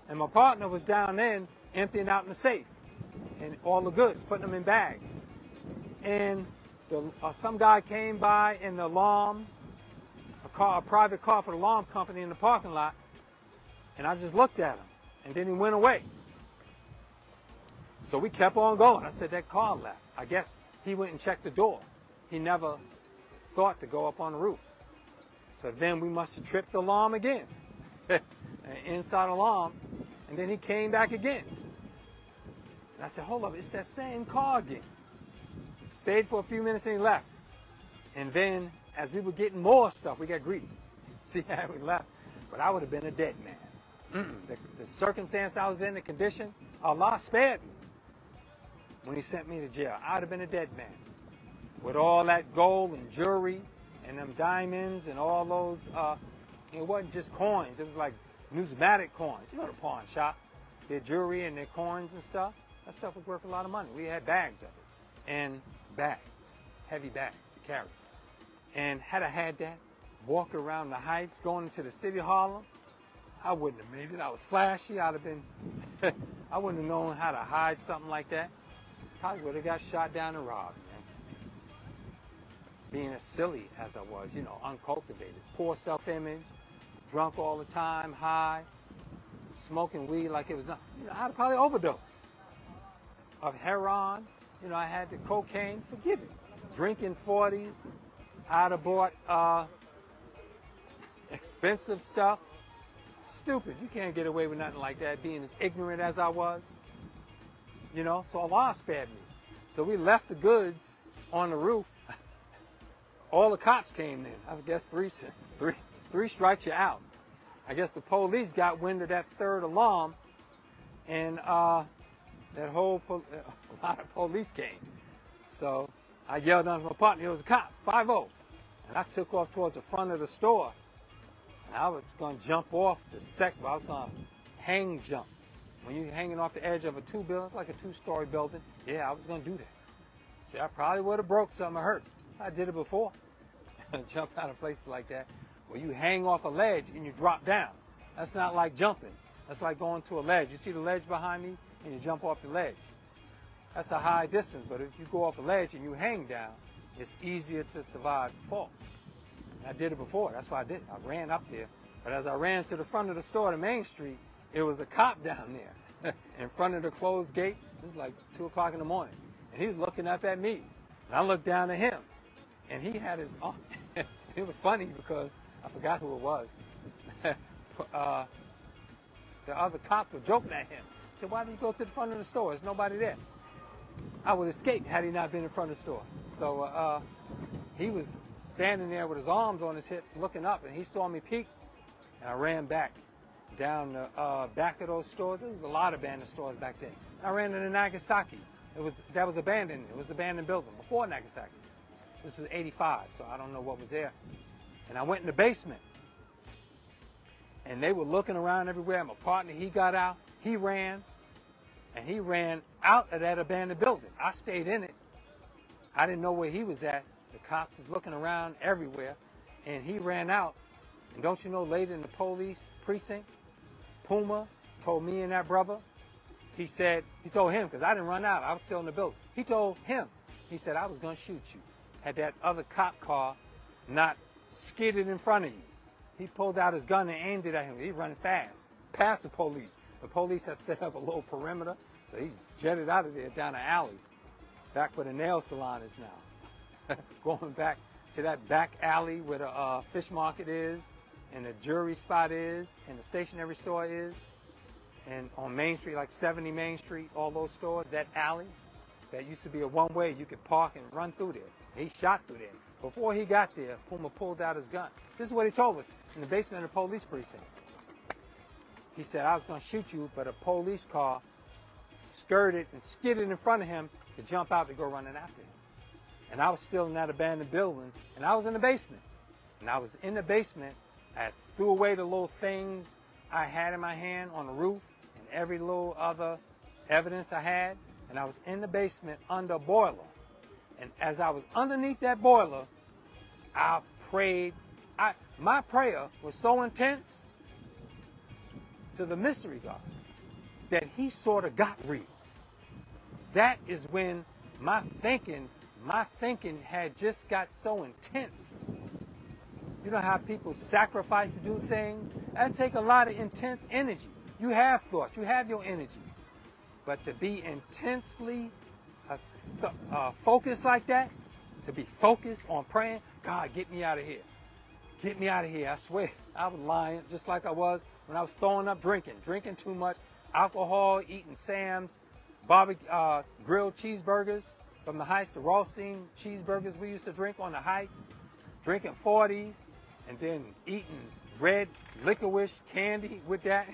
and my partner was down in emptying out in the safe and all the goods, putting them in bags. And some guy came by in the alarm, a private car for the alarm company in the parking lot, and I just looked at him, and then he went away. So we kept on going. I said, that car left. I guess he went and checked the door. He never thought to go up on the roof. So then we must have tripped the alarm again. An inside alarm. And then he came back again. And I said, hold up, it's that same car again. Stayed for a few minutes and he left. And then as we were getting more stuff, we got greedy. See how we left? But I would have been a dead man. The circumstance I was in, the condition, Allah spared me when he sent me to jail. I would have been a dead man. With all that gold and jewelry and them diamonds and all those, it wasn't just coins. It was like numismatic coins. You know the pawn shop. Their jewelry and their coins and stuff. That stuff was worth a lot of money. We had bags of it. And bags, heavy bags to carry. And had I had that, walk around the heights, going into the city of Harlem, I wouldn't have made it. I was flashy. I'd have been, I wouldn't have known how to hide something like that. Probably would have got shot down and robbed, man. Being as silly as I was, you know, uncultivated, poor self-image, drunk all the time, high, smoking weed like it was not, you know, I'd have probably overdosed of heroin. You know, I had the cocaine, forgive it. Drinking 40s, I'd have bought expensive stuff. Stupid. You can't get away with nothing like that, being as ignorant as I was. You know, so Allah spared me. So we left the goods on the roof. All the cops came in. I guess three strikes you out. I guess the police got wind of that third alarm, and a lot of police came. So I yelled down to my partner, it was the cops, 5-0. And I took off towards the front of the store. I was going to jump off I was going to hang jump. When you're hanging off the edge of a like a two-story building, yeah, I was going to do that. See, I probably would have broke something or hurt. I did it before. Jumped out of places like that. Where you hang off a ledge and you drop down. That's not like jumping. That's like going to a ledge. You see the ledge behind me and you jump off the ledge. That's a high distance, but if you go off a ledge and you hang down, it's easier to survive the fall. I did it before. That's why I did it. I ran up there. But as I ran to the front of the store to Main Street, it was a cop down there in front of the closed gate. It was like 2 o'clock in the morning. And he was looking up at me. And I looked down at him. And he had his arm. It was funny because I forgot who it was. The other cops were joking at him. He said, why did you go to the front of the store? There's nobody there. I would escape had he not been in front of the store. So he was standing there with his arms on his hips looking up, and he saw me peek, and I ran back down the back of those stores. There was a lot of abandoned stores back then. I ran to the Nagasaki's. That was abandoned. It was an abandoned building before Nagasaki's. This was 85, so I don't know what was there. And I went in the basement, and they were looking around everywhere. My partner, he got out, he ran, and he ran out of that abandoned building. I stayed in it. I didn't know where he was at. The cops was looking around everywhere, and he ran out. And don't you know, later in the police precinct, Puma told me and that brother, he told him, because I didn't run out, I was still in the building. He told him, he said, I was going to shoot you. Had that other cop car not skidded in front of you. He pulled out his gun and aimed it at him. He running fast, past the police. The police had set up a little perimeter, so he jetted out of there down an alley, back where the nail salon is now. Going back to that back alley where the fish market is, and the jewelry spot is, and the stationery store is, and on Main Street, like 70 Main Street, all those stores, that alley, that used to be a one-way, you could park and run through there. He shot through there. Before he got there, Puma pulled out his gun. This is what he told us in the basement of the police precinct. He said, I was going to shoot you, but a police car skirted and skidded in front of him to jump out to go running after him. And I was still in that abandoned building, and I was in the basement. And I was in the basement. I threw away the little things I had in my hand on the roof and every little other evidence I had. And I was in the basement under a boiler. And as I was underneath that boiler, I prayed. My prayer was so intense to the mystery God that he sort of got real. That is when my thinking had just got so intense. You know how people sacrifice to do things? That take a lot of intense energy. You have thoughts, you have your energy. But to be intensely focused like that, to be focused on praying, God, get me out of here. Get me out of here. I swear, I was lying just like I was when I was throwing up drinking too much, alcohol, eating Sam's, barbecue, grilled cheeseburgers from the Heights, the Rothstein cheeseburgers we used to drink on the Heights, drinking 40s, and then eating red licorice candy with that,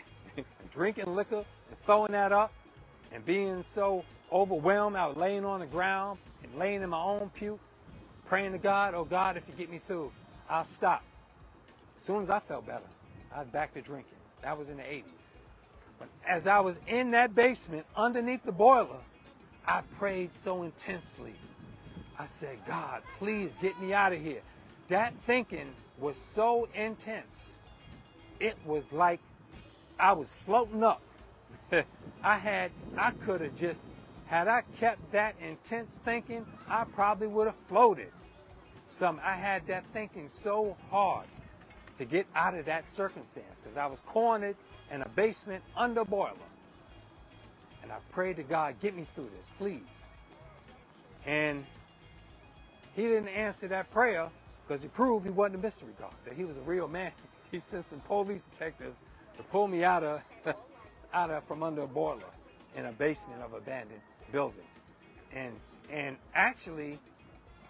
drinking liquor and throwing that up, and being so overwhelmed, I was laying on the ground and laying in my own puke, praying to God, oh God, if you get me through, I'll stop. As soon as I felt better, I was back to drinking. That was in the 80s. But as I was in that basement underneath the boiler, I prayed so intensely. I said, God, please get me out of here. That thinking was so intense. It was like I was floating up. I could have just, had I kept that intense thinking, I probably would have floated. I had that thinking so hard to get out of that circumstance because I was cornered in a basement under boiler. And I prayed to God, get me through this, please. And he didn't answer that prayer because he proved he wasn't a mystery God, that he was a real man. He sent some police detectives to pull me out of from under a boiler in a basement of an abandoned building. And actually,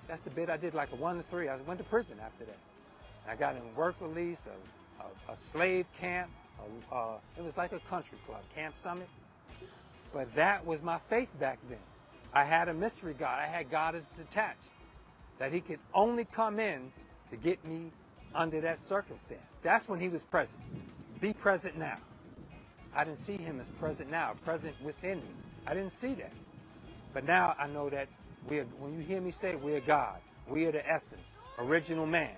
that's the bit I did, like a 1 to 3. I went to prison after that. I got in work release, a slave camp. It was like a country club, Camp Summit. But that was my faith back then. I had a mystery God. I had God as detached, that he could only come in to get me under that circumstance. That's when he was present. Be present now. I didn't see him as present now, present within me. I didn't see that. But now I know that when you hear me say we're God, we are the essence, original man,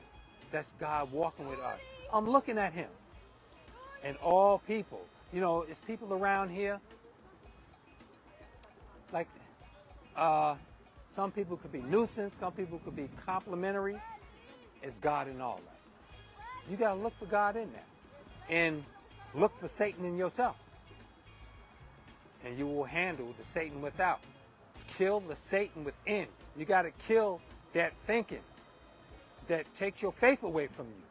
that's God walking with us. I'm looking at him. And all people, it's people around here, like some people could be nuisance, some people could be complimentary. It's God in all that. You got to look for God in that. And look for Satan in yourself. And you will handle the Satan without. Kill the Satan within. You got to kill that thinking that takes your faith away from you.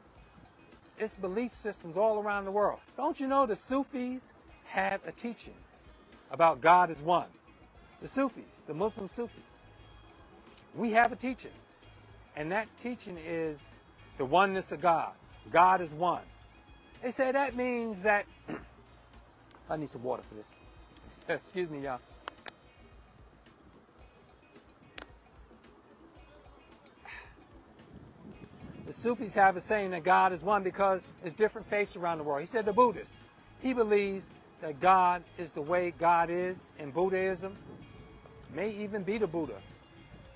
It's belief systems all around the world. Don't you know the Sufis have a teaching about God is one? The Sufis, the Muslim Sufis. We have a teaching. And that teaching is the oneness of God. God is one. They say that means that... I need some water for this. Excuse me, y'all. The Sufis have a saying that God is one because there's different faiths around the world. He said the Buddhist, he believes that God is the way God is in Buddhism, may even be the Buddha.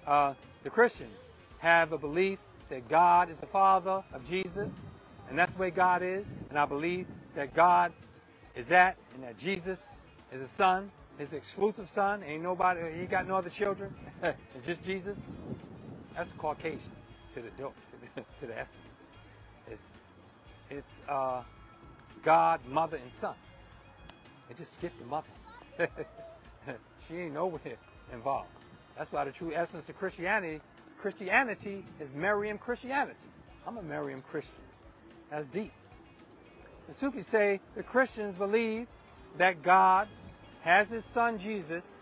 The Christians have a belief that God is the Father of Jesus, and that's the way God is. And I believe that God is that, and that Jesus is a son, his exclusive son. Ain't nobody, he got no other children. It's just Jesus. That's Caucasian to the essence. It's God, mother, and son. It just skipped the mother. She ain't nowhere involved. That's why the true essence of Christianity is Mariam Christianity. I'm a Mariam Christian. That's deep. The Sufis say the Christians believe that God has his son Jesus,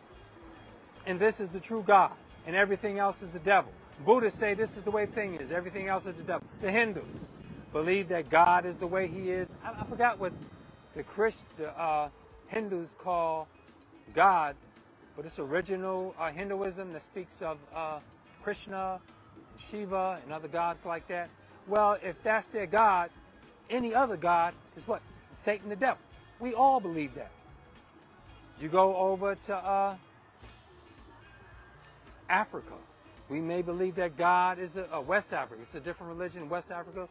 and this is the true God, and everything else is the devil. Buddhists say this is the way thing is, everything else is the devil. The Hindus believe that God is the way he is. I forgot what the Hindus call God, but it's original Hinduism that speaks of Krishna and Shiva and other gods like that. Well, if that's their God, any other God is what? Satan the devil. We all believe that. You go over to Africa. We may believe that God is West Africa. It's a different religion in West Africa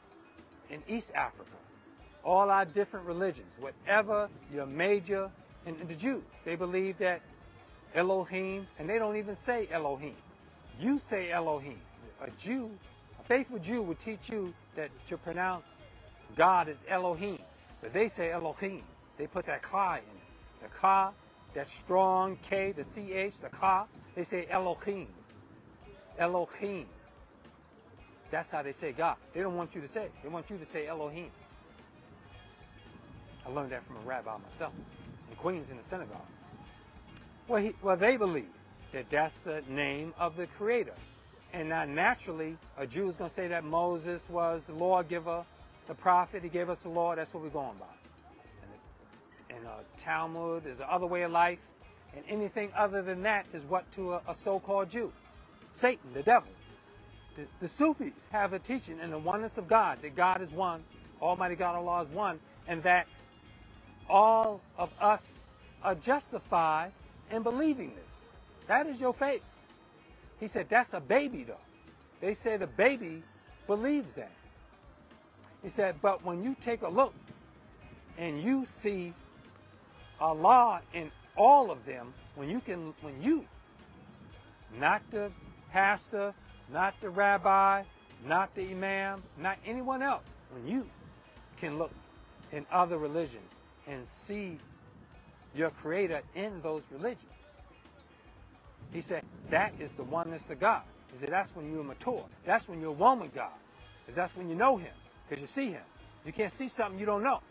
and East Africa. All our different religions, whatever your major, and the Jews, they believe that Elohim, and they don't even say Elohim. You say Elohim. A faithful Jew would teach you that to pronounce God as Elohim, but they say Elohim. They put that ka in it. The ka that strong K, the CH, the Ka. They say Elohim. Elohim. That's how they say God. They don't want you to say it. They want you to say Elohim. I learned that from a rabbi myself in Queens in the synagogue. Well, they believe that that's the name of the Creator. And now naturally, a Jew is going to say that Moses was the lawgiver, the prophet. He gave us the law. That's what we're going by. And Talmud is the other way of life. And anything other than that is what to a so-called Jew? Satan, the devil. The Sufis have a teaching in the oneness of God, that God is one, Almighty God Allah is one, and that all of us are justified in believing this. That is your faith. He said that's a baby though. They say the baby believes that. He said, but when you take a look and you see Allah in all of them, when you, not the pastor, not the rabbi, not the imam, not anyone else, when you can look in other religions and see your Creator in those religions. He said, that is the oneness of God. He said, that's when you're mature. That's when you're one with God. Because that's when you know Him, because you see Him. You can't see something you don't know.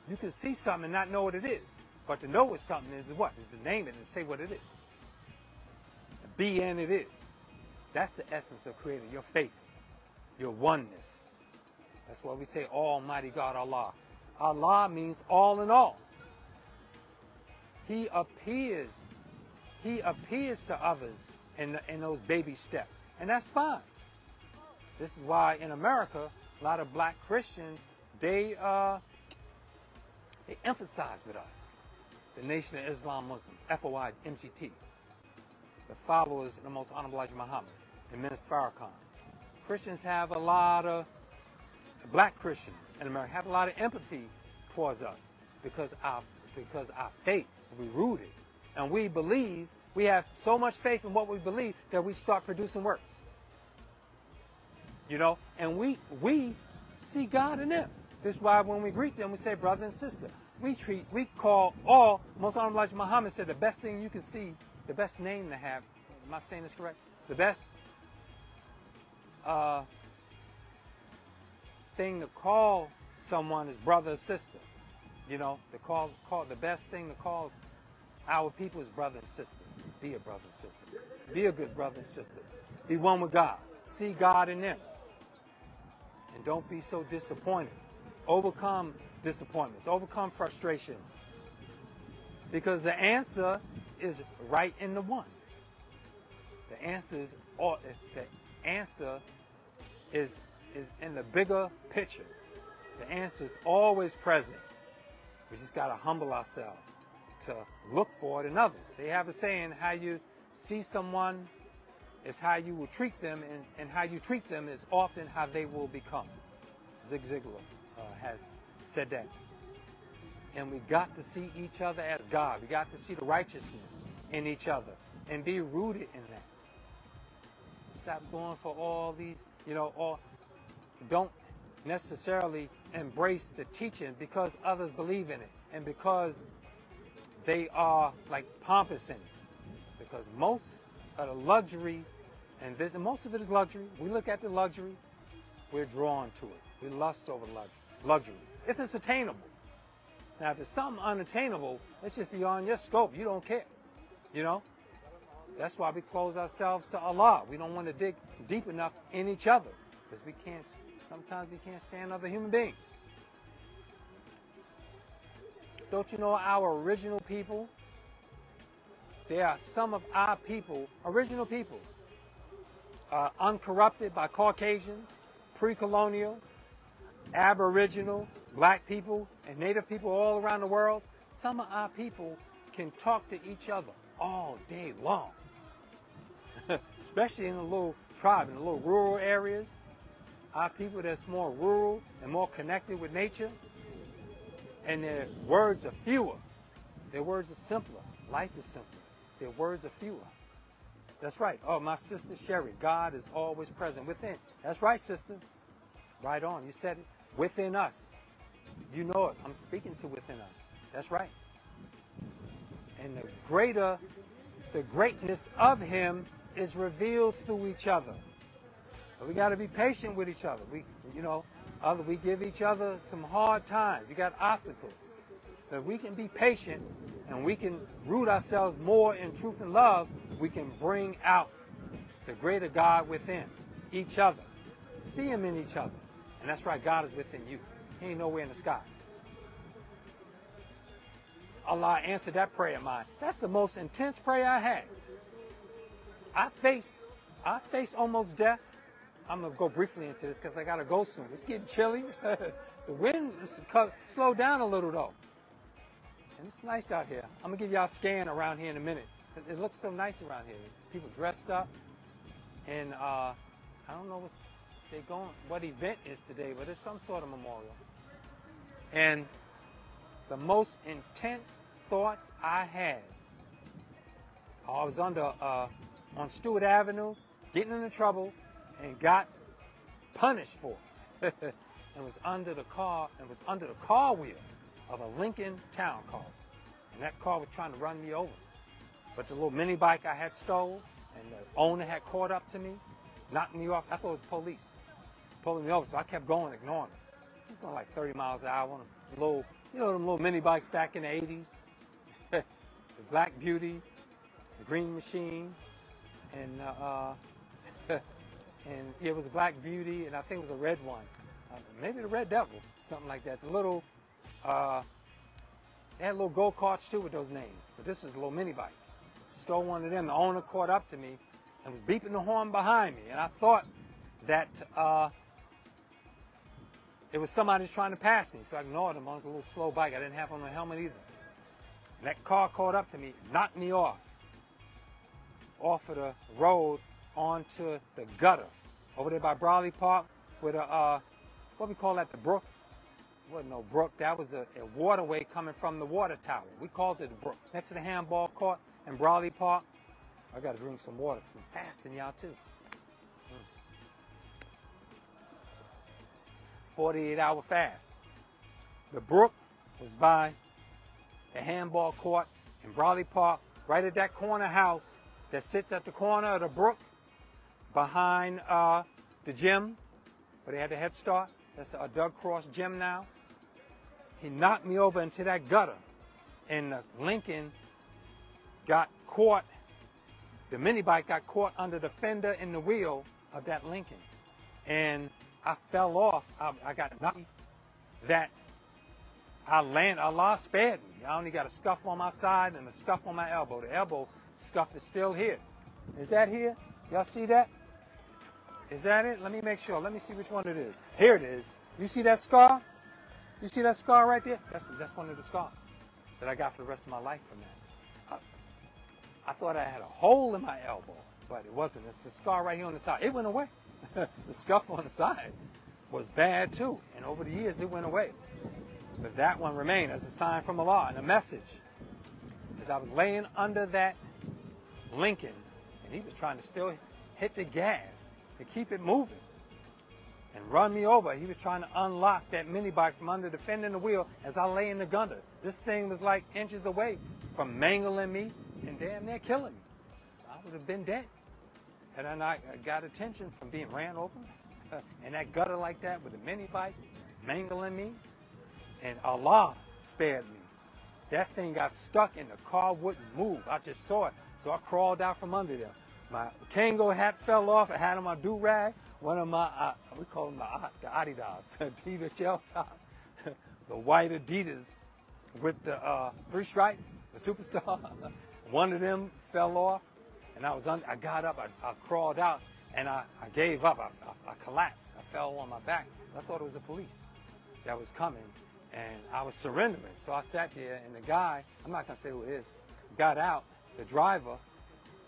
You can see something and not know what it is. But to know what something is what? Is to name it and say what it is. Be and it is. That's the essence of creating your faith, your oneness. That's why we say Almighty God Allah. Allah means all in all. He appears to others in those baby steps. And that's fine. This is why in America, a lot of black Christians, they emphasize with us, the Nation of Islam Muslims, FOI-MGT, the followers of the Most Honorable Elijah Muhammad, and Minister Farrakhan. Christians have a lot of, black Christians in America have a lot of empathy towards us because our faith, we rooted, and we believe, we have so much faith in what we believe that we start producing works. You know, and we see God in them. This is why when we greet them, we say brother and sister. We call all, Most Honorable Elijah Muhammad said the best thing you can see, the best name to have, am I saying this correct? The best thing to call someone is brother or sister. You know, the best thing to call our people is brother and sister. Be a brother and sister. Be a good brother and sister. Be one with God. See God in them. And don't be so disappointed. Overcome disappointments. Overcome frustrations. Because the answer is right in the one. The answer is in the bigger picture. The answer is always present. We just got to humble ourselves to look for it in others. They have a saying, how you see someone is how you will treat them, and how you treat them is often how they will become. Zig Ziglar has said that. And we got to see each other as God. We got to see the righteousness in each other and be rooted in that. Stop going for all these, don't necessarily embrace the teaching because others believe in it and because they are like pompous in it. Because most of the luxury, and most of it is luxury. We look at the luxury, we're drawn to it. We lust over luxury. If it's attainable. Now, if it's something unattainable, it's just beyond your scope. You don't care. You know? That's why we close ourselves to Allah. We don't want to dig deep enough in each other. Because sometimes we can't stand other human beings. Don't you know our original people? There are some of our people, original people, uncorrupted by Caucasians, pre-colonial, Aboriginal, black people, and native people all around the world. Some of our people can talk to each other all day long. Especially in a little tribe, in the little rural areas. Our people that's more rural and more connected with nature. And their words are fewer. Their words are simpler. Life is simpler. Their words are fewer. That's right. Oh, my sister Sherry, God is always present within. That's right, sister. Right on. You said it. Within us. You know it. I'm speaking to within us. That's right. And the greatness of him is revealed through each other. But we got to be patient with each other. We give each other some hard times. We got obstacles. But we can be patient and we can root ourselves more in truth and love. We can bring out the greater God within each other. See him in each other. And that's right, God is within you. He ain't nowhere in the sky. Allah answered that prayer of mine. That's the most intense prayer I had. I faced almost death. I'm going to go briefly into this because I got to go soon. It's getting chilly. The wind slowed down a little, though. And it's nice out here. I'm going to give y'all a scan around here in a minute. It looks so nice around here. People dressed up. And I don't know what event is today, but it's some sort of memorial. And the most intense thoughts I had, I was on Stewart Avenue, getting into trouble, and got punished for it. and was under the car wheel of a Lincoln Town car. And that car was trying to run me over. But the little mini bike I had stole, and the owner had caught up to me, knocked me off. I thought it was police pulling me over, so I kept going, ignoring them. I was going like 30 miles an hour on them little mini bikes back in the 80s. The Black Beauty, the Green Machine, and and it was a Black Beauty, and I think it was a red one. Maybe the Red Devil, something like that. The little, they had little go-karts too with those names, but this was a little mini bike. Stole one of them. The owner caught up to me and was beeping the horn behind me, and I thought that it was somebody trying to pass me, so I ignored him on a little slow bike. I didn't have on a helmet either. And that car caught up to me, knocked me off of the road onto the gutter over there by Brawley Park with what we call that, the brook. It wasn't no brook. That was a waterway coming from the water tower. We called it the brook. Next to the handball court in Brawley Park. I got to drink some water because I'm fasting, y'all, too. 48-hour fast. The brook was by the handball court in Brawley Park, right at that corner house that sits at the corner of the brook behind the gym where they had the Head Start. That's a Doug Cross gym now. He knocked me over into that gutter, and the Lincoln got caught, the mini bike got caught under the fender in the wheel of that Lincoln. And I fell off. I got knocked. That Allah spared me. I only got a scuff on my side and a scuff on my elbow. The elbow scuff is still here. Is that here? Y'all see that? Is that it? Let me make sure. Let me see which one it is. Here it is. You see that scar? You see that scar right there? That's one of the scars that I got for the rest of my life from that. I thought I had a hole in my elbow, but it wasn't. It's a scar right here on the side. It went away. The scuff on the side was bad too, and over the years it went away. But that one remained as a sign from Allah and a message. As I was laying under that Lincoln, and he was trying to still hit the gas to keep it moving and run me over. He was trying to unlock that mini bike from under the fender and the wheel as I lay in the gutter. This thing was like inches away from mangling me and damn near killing me. I would have been dead. And then I got attention from being ran over in that gutter like that with a mini bike, mangling me. And Allah spared me. That thing got stuck and the car wouldn't move. I just saw it. So I crawled out from under there. My Kango hat fell off. I had on my do-rag. One of my, we call them the Adidas, the Adidas shell top. The white Adidas with the 3 stripes, the Superstar. One of them fell off. And I got up, I crawled out, and I gave up. I collapsed. I fell on my back. I thought it was the police that was coming, and I was surrendering. So I sat there, and the guy, I'm not going to say who it is, got out, the driver,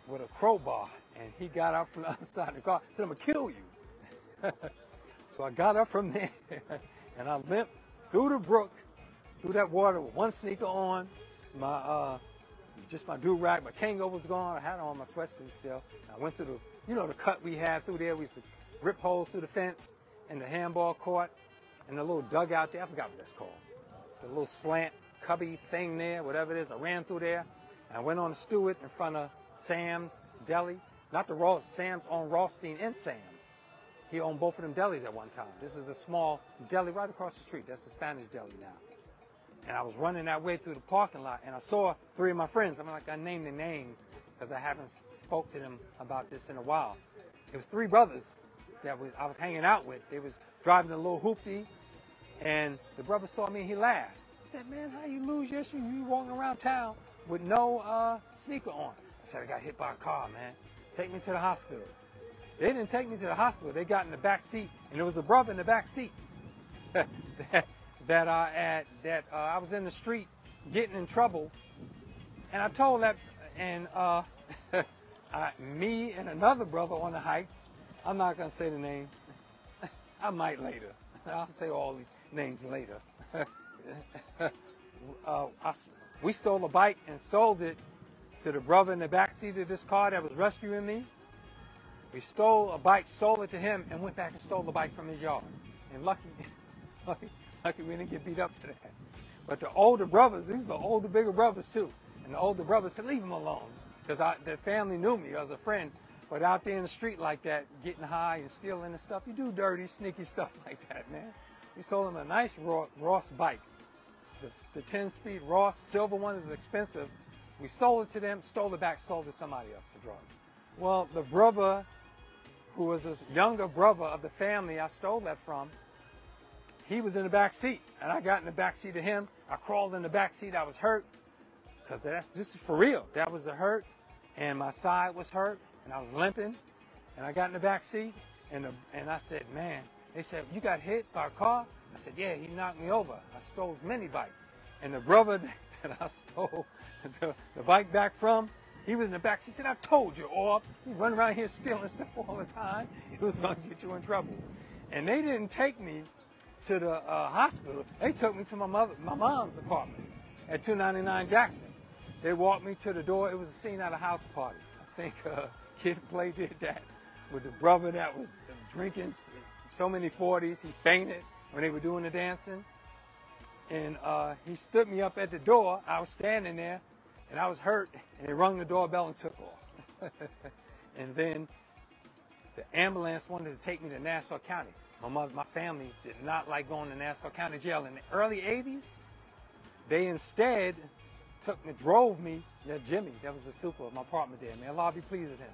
with a crowbar, and he got out from the other side of the car, said, I'm going to kill you. So I got up from there, and I limped through the brook, through that water with one sneaker on, just my do-rag, my Kango was gone. I had on my sweatsuit still. I went through the cut we had through there. We used to rip holes through the fence and the handball court and the little dugout there. I forgot what that's called. The little slant cubby thing there, whatever it is. I ran through there. I went on the Stewart in front of Sam's Deli. Not the Ross, Sam's on Rothstein and Sam's. He owned both of them delis at one time. This is a small deli right across the street. That's the Spanish deli now. And I was running that way through the parking lot, and I saw 3 of my friends. I'm like, I named their names because I haven't spoke to them about this in a while. It was 3 brothers that I was hanging out with. They was driving a little hoopty, and the brother saw me and he laughed. He said, man, how you lose your shoe? You walking around town with no sneaker on. I said, I got hit by a car, man. Take me to the hospital. They didn't take me to the hospital. They got in the back seat, and there was a brother in the back seat that I was in the street getting in trouble, and I told that, and me and another brother on the Heights, I'm not gonna say the name. I might later. I'll say all these names later. We stole a bike and sold it to the brother in the back seat of this car that was rescuing me. We stole a bike, sold it to him, and went back and stole the bike from his yard. And lucky we didn't get beat up for that. But the older brothers, these were the older, bigger brothers too. And the older brothers said, leave him alone. Because the family knew me as a friend. But out there in the street like that, getting high and stealing and stuff, you do dirty, sneaky stuff like that, man. We sold him a nice Ross bike. The 10-speed Ross, silver one is expensive. We sold it to them, stole it back, sold it to somebody else for drugs. Well, the brother, who was this younger brother of the family I stole that from, he was in the back seat, and I got in the back seat of him. I crawled in the back seat. I was hurt, because this is for real. That was the hurt, and my side was hurt, and I was limping, and I got in the back seat, and I said, man, they said, you got hit by a car? I said, yeah, he knocked me over. I stole his mini bike. And the brother that I stole the bike back from, he was in the back. He said, I told you, Orb, you run around here stealing stuff all the time. It was going to get you in trouble. And they didn't take me to the hospital. They took me to my mom's apartment at 299 Jackson. They walked me to the door. It was a scene at a house party. I think Kid Play did that with the brother that was drinking so many 40s. He fainted when they were doing the dancing. And he stood me up at the door. I was standing there, and I was hurt, and they rung the doorbell and took off. And then the ambulance wanted to take me to Nassau County. My family did not like going to Nassau County Jail. In the early 80s, they instead drove me, Jimmy, that was the super of my apartment there. May Allah be pleased with him.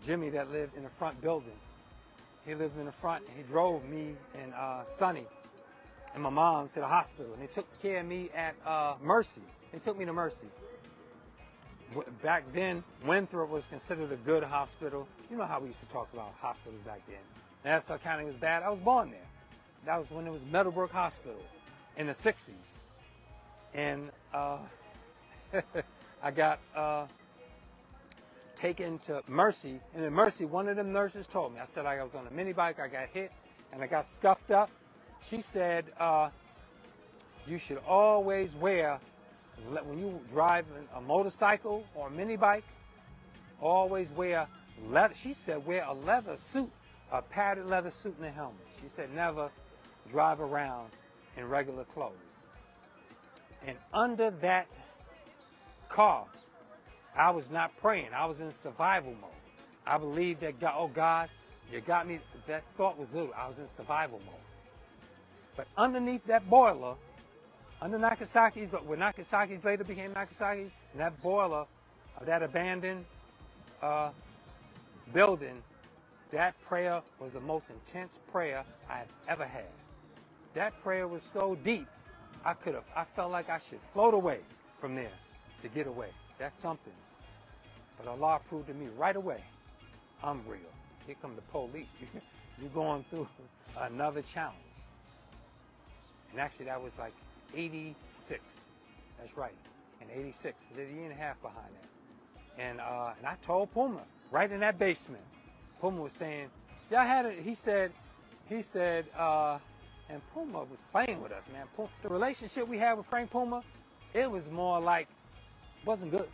Jimmy that lived in the front building. He lived in the front, and he drove me and Sonny and my mom to the hospital, and they took care of me at Mercy. They took me to Mercy. Back then, Winthrop was considered a good hospital. You know how we used to talk about hospitals back then. Nassau County was bad. I was born there. That was when it was Meadowbrook Hospital in the 60s. And I got taken to Mercy. And in Mercy, one of them nurses told me, I said I was on a mini bike, I got hit, and I got scuffed up. She said, you should always wear, when you drive a motorcycle or a mini bike, always wear leather. She said, wear a leather suit, a padded leather suit and a helmet. She said, never drive around in regular clothes. And under that car, I was not praying. I was in survival mode. I believed that God, oh God, you got me. That thought was little. I was in survival mode. But underneath that boiler, under Nakasaki's, when Nakasaki's later became Nakasaki's, and that boiler of that abandoned building, that prayer was the most intense prayer I have ever had. That prayer was so deep, I felt like I should float away from there to get away. That's something. But Allah proved to me right away, I'm real. Here come the police. You're going through another challenge. And actually, that was like 86. That's right. In 86, a year and a half behind that. And I told Puma, right in that basement, Puma was saying, y'all had it. He said, and Puma was playing with us, man. The relationship we had with Frank Puma, it was more like, wasn't good.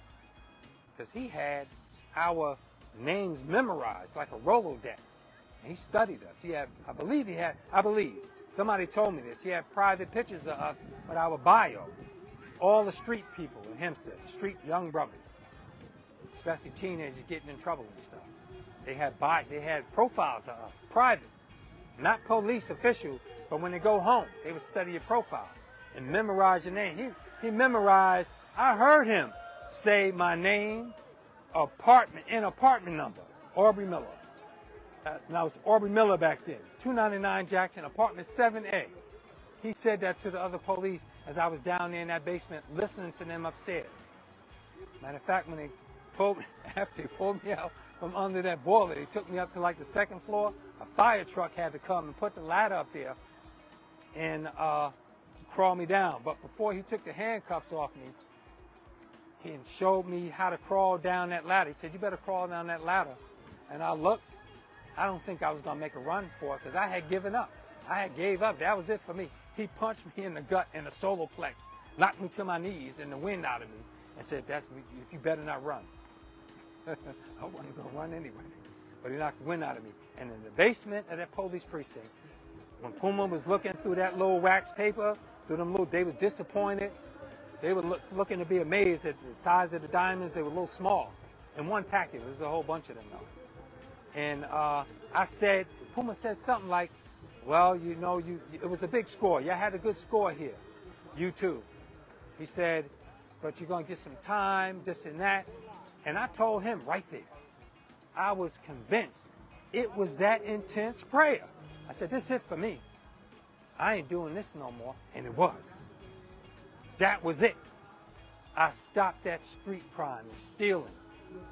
Because he had our names memorized like a Rolodex. And he studied us. I believe, somebody told me this. He had private pictures of us with our bio. All the street people in Hempstead, the street young brothers. especially teenagers getting in trouble and stuff. They had profiles of us, private, not police official, but when they go home, they would study your profile and memorize your name. He memorized, I heard him say my name, apartment number, Aubrey Miller. And I was Aubrey Miller back then, 299 Jackson, apartment 7A. He said that to the other police as I was down there in that basement listening to them upstairs. Matter of fact, when they pulled me, after they pulled me out from under that boiler, they took me up to like the second floor. A fire truck had to come and put the ladder up there and crawl me down. But before he took the handcuffs off me, he showed me how to crawl down that ladder. He said, you better crawl down that ladder. And I looked. I don't think I was going to make a run for it because I had given up. I had gave up. That was it for me. He punched me in the gut in the solar plex, knocked me to my knees and the wind out of me, and said, if you better not run. I wasn't going to run anyway. But he knocked the wind out of me. And in the basement of that police precinct, when Puma was looking through that little wax paper, they were disappointed. They were looking to be amazed at the size of the diamonds. They were a little small. In one packet, there's a whole bunch of them though. And Puma said something like, well, you know, it was a big score. You had a good score here. You too. He said, but you're going to get some time, this and that. And I told him right there, I was convinced it was that intense prayer. I said, this is it for me. I ain't doing this no more. And it was. That was it. I stopped that street crime and stealing,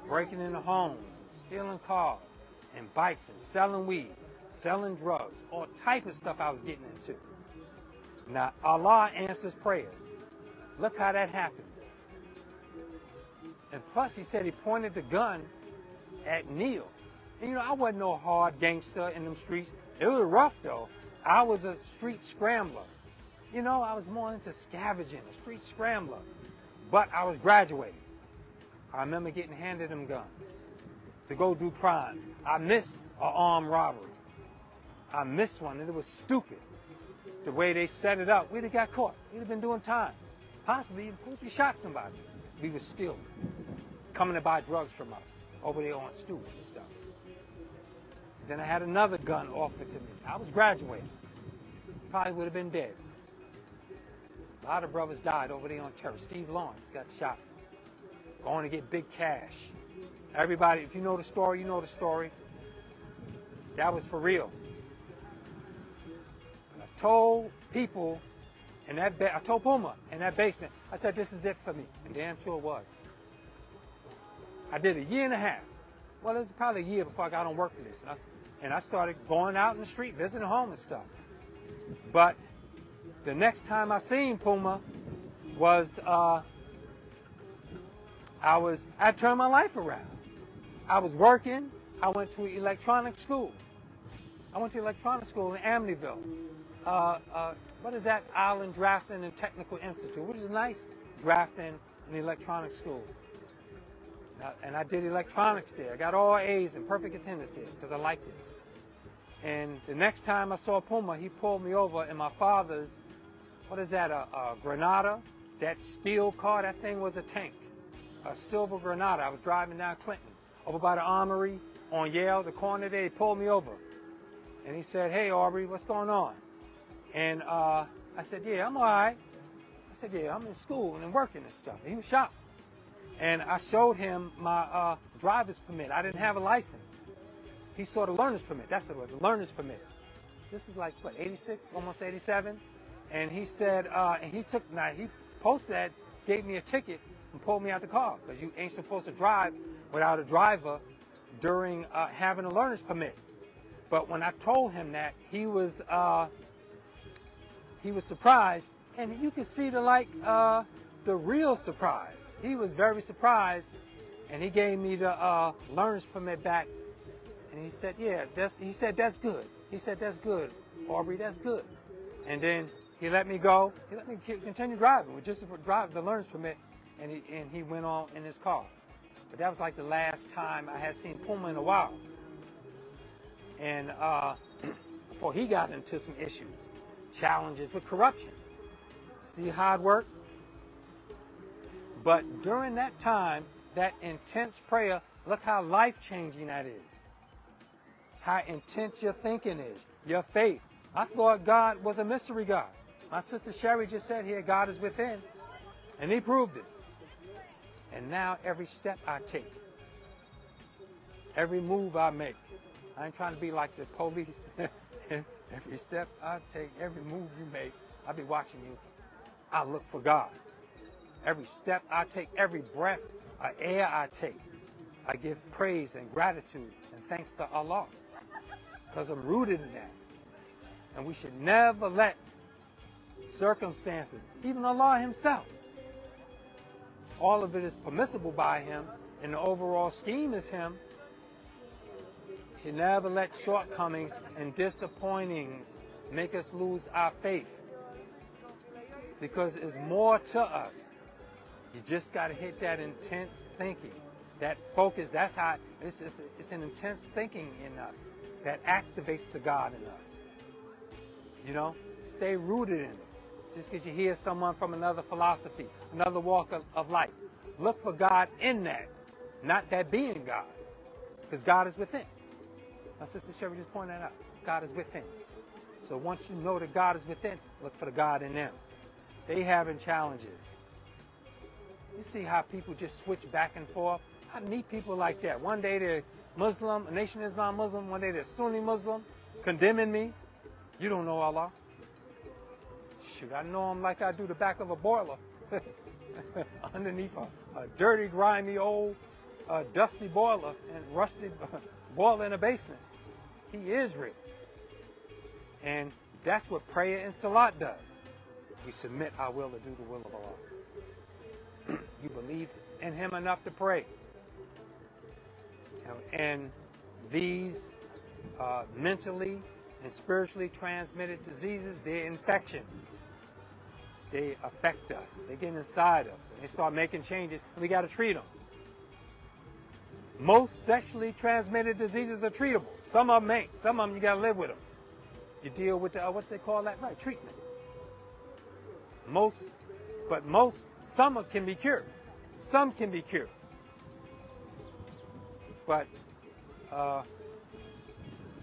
breaking into homes, and stealing cars and bikes and selling weed, selling drugs, all type of stuff I was getting into. Now, Allah answers prayers. Look how that happened. And plus, he said he pointed the gun at Neil. And, you know, I wasn't no hard gangster in them streets. It was rough, though. I was a street scrambler. You know, I was more into scavenging, a street scrambler. But I was graduating. I remember getting handed them guns to go do crimes. I missed an armed robbery. I missed one, and it was stupid. The way they set it up, we'd have got caught. We'd have been doing time. Possibly even if we shot somebody. We were stealing, coming to buy drugs from us over there on Stewart and stuff. Then I had another gun offered to me. I was graduating. Probably would have been dead. A lot of brothers died over there on terror. Steve Lawrence got shot. Going to get big cash. Everybody, if you know the story, you know the story. That was for real. And I told people in that I told Puma in that basement, I said, this is it for me. And damn sure it was. I did a year and a half. Well, it was probably a year before I got on work for this. And I started going out in the street, visiting home and stuff. But the next time I seen Puma was, I turned my life around. I was working. I went to electronics school. I went to electronics school in Amityville. What is that? Island Drafting and Technical Institute, which is nice, drafting and electronics school. And I did electronics there. I got all A's and perfect attendance there because I liked it. And the next time I saw Puma, he pulled me over in my father's, what is that, a Granada? That steel car, that thing was a tank. A silver Granada. I was driving down Clinton, over by the Armory on Yale, the corner there. He pulled me over. And he said, hey, Aubrey, what's going on? And I said, yeah, I'm all right. I said, yeah, I'm in school and working and stuff. And he was shocked. And I showed him my driver's permit. I didn't have a license. He saw the learner's permit. That's what it was, the learner's permit. This is like, what, 86, almost 87? And he said, he posted that, gave me a ticket and pulled me out the car because you ain't supposed to drive without a driver during having a learner's permit. But when I told him that, he was surprised, and you could see the real surprise. He was very surprised, and he gave me the learner's permit back, and he said, yeah, that's good. He said, that's good, Aubrey, that's good. And then he let me go. He let me continue driving with just drive the learner's permit, and he went on in his car. But that was like the last time I had seen Puma in a while. And before he got into some issues, challenges with corruption. See how it worked? But during that time, that intense prayer, look how life-changing that is. How intense your thinking is, your faith. I thought God was a mystery God. My sister Sherry just said here, God is within. And he proved it. And now every step I take, every move I make, I ain't trying to be like the police. Every step I take, every move you make, I'll be watching you. I look for God. Every step I take, every breath of air I take, I give praise and gratitude and thanks to Allah. Because I'm rooted in that. And we should never let circumstances, even Allah himself, all of it is permissible by him, and the overall scheme is him. We should never let shortcomings and disappointings make us lose our faith. Because it's more to us. You just got to hit that intense thinking, that focus. That's how it's an intense thinking in us that activates the God in us. You know, stay rooted in it. Just because you hear someone from another philosophy, another walk of life, look for God in that, not that being God, because God is within. My sister Sherry just pointed that out. God is within. So once you know that God is within, look for the God in them. They having challenges. You see how people just switch back and forth? I meet people like that. One day they're Muslim, a Nation of Islam Muslim. One day they're Sunni Muslim, condemning me. You don't know Allah. Shoot, I know him like I do the back of a boiler. Underneath a dirty, grimy, old, dusty boiler and rusty boiler in a basement. He is real. And that's what prayer and salat does. We submit our will to do the will of Allah. You believe in him enough to pray. And these mentally and spiritually transmitted diseases, they're infections. They affect us. They get inside us. And they start making changes, and we got to treat them. Most sexually transmitted diseases are treatable. Some of them ain't. Some of them you got to live with them. You deal with the, what's they call that? Right, treatment. Some can be cured. Some can be cured. But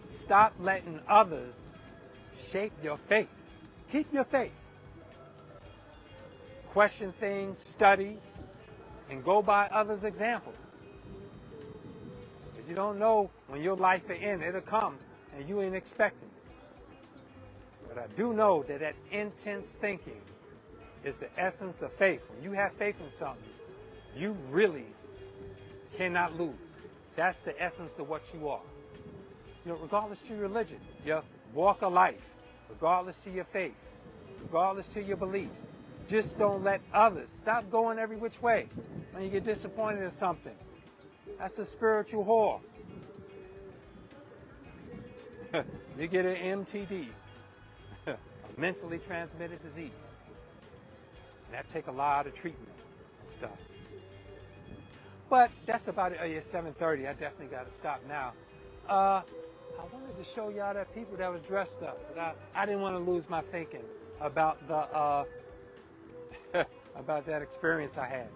stop letting others shape your faith. Keep your faith. Question things, study, and go by others' examples. Because you don't know when your life will end. It'll come, and you ain't expecting it. But I do know that that intense thinking is the essence of faith. When you have faith in something, you really cannot lose. That's the essence of what you are. You know, regardless to your religion, your walk of life, regardless to your faith, regardless to your beliefs, just don't let others. Stop going every which way when you get disappointed in something. That's a spiritual whore. You get an MTD, a mentally transmitted disease. And that take a lot of treatment and stuff. But that's about it. It's 7:30. I definitely got to stop now. I wanted to show y'all that people that was dressed up. But I didn't want to lose my thinking about the about that experience I had.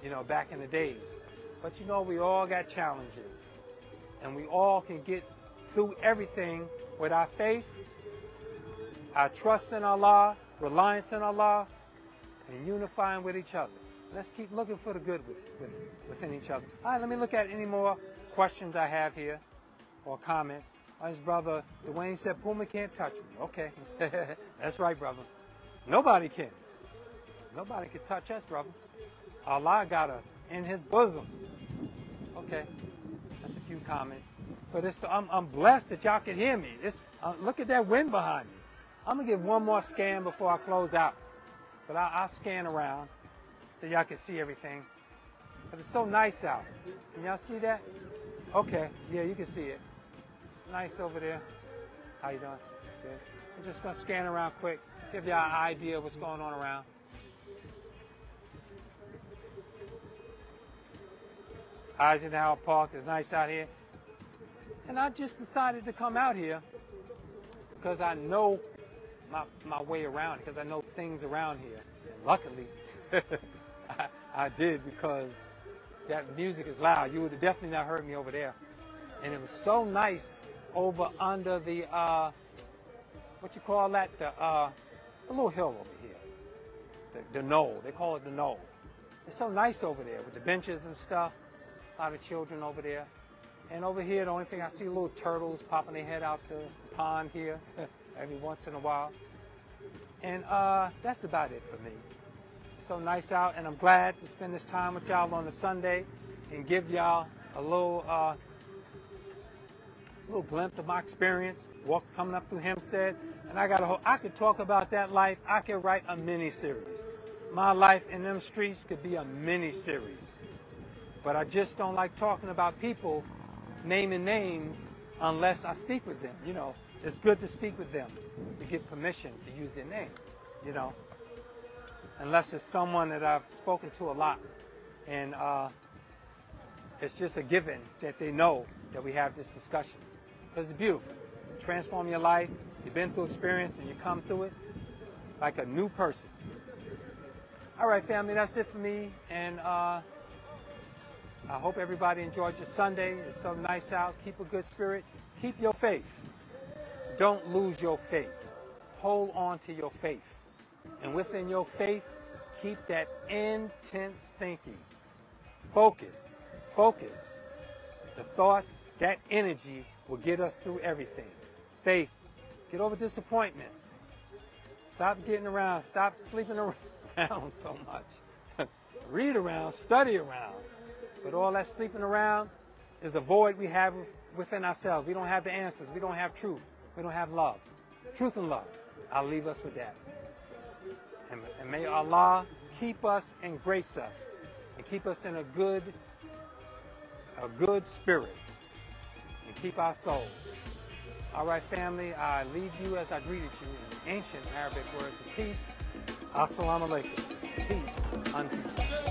You know, back in the days. But you know, we all got challenges, and we all can get through everything with our faith, our trust in Allah, reliance in Allah, and unifying with each other. Let's keep looking for the good within each other. All right, let me look at any more questions I have here or comments. His brother Dwayne said, Puma can't touch me. Okay, that's right, brother. Nobody can. Nobody can touch us, brother. Allah got us in his bosom. Okay, that's a few comments. But I'm blessed that y'all can hear me. Look at that wind behind me. I'm going to give one more scan before I close out. But I'll scan around so y'all can see everything. But it's so nice out. Can y'all see that? Okay, yeah, you can see it. It's nice over there. How you doing? Good. I'm just going to scan around quick, give y'all an idea of what's going on around. Eisenhower Park is nice out here. And I just decided to come out here because I know my way around, because I know things around here. And luckily, I did, because that music is loud. You would have definitely not heard me over there. And it was so nice over under the, what you call that? The little hill over here. The knoll. They call it the knoll. It's so nice over there with the benches and stuff. A lot of children over there. And over here, the only thing I see, little turtles popping their head out the pond here every once in a while. And that's about it for me. It's so nice out, and I'm glad to spend this time with y'all on a Sunday and give y'all a little glimpse of my experience coming up through Hempstead. And I could talk about that life. I could write a mini-series. My life in them streets could be a mini-series. But I just don't like talking about people naming names unless I speak with them. You know, it's good to speak with them to get permission to use their name, you know, unless it's someone that I've spoken to a lot. And it's just a given that they know that we have this discussion. Because it's beautiful. You transform your life. You've been through experience and you come through it like a new person. All right, family, that's it for me. And I hope everybody enjoyed your Sunday. It's so nice out. Keep a good spirit. Keep your faith. Don't lose your faith. Hold on to your faith. And within your faith, keep that intense thinking. Focus. Focus. The thoughts, that energy will get us through everything. Faith. Get over disappointments. Stop getting around. Stop sleeping around so much. Read around. Study around. But all that sleeping around is a void we have within ourselves. We don't have the answers. We don't have truth. We don't have love. Truth and love. I'll leave us with that. And may Allah keep us and grace us and keep us in a good spirit and keep our souls. All right, family, I leave you as I greeted you in ancient Arabic words of peace. Assalamu alaikum. Peace unto you.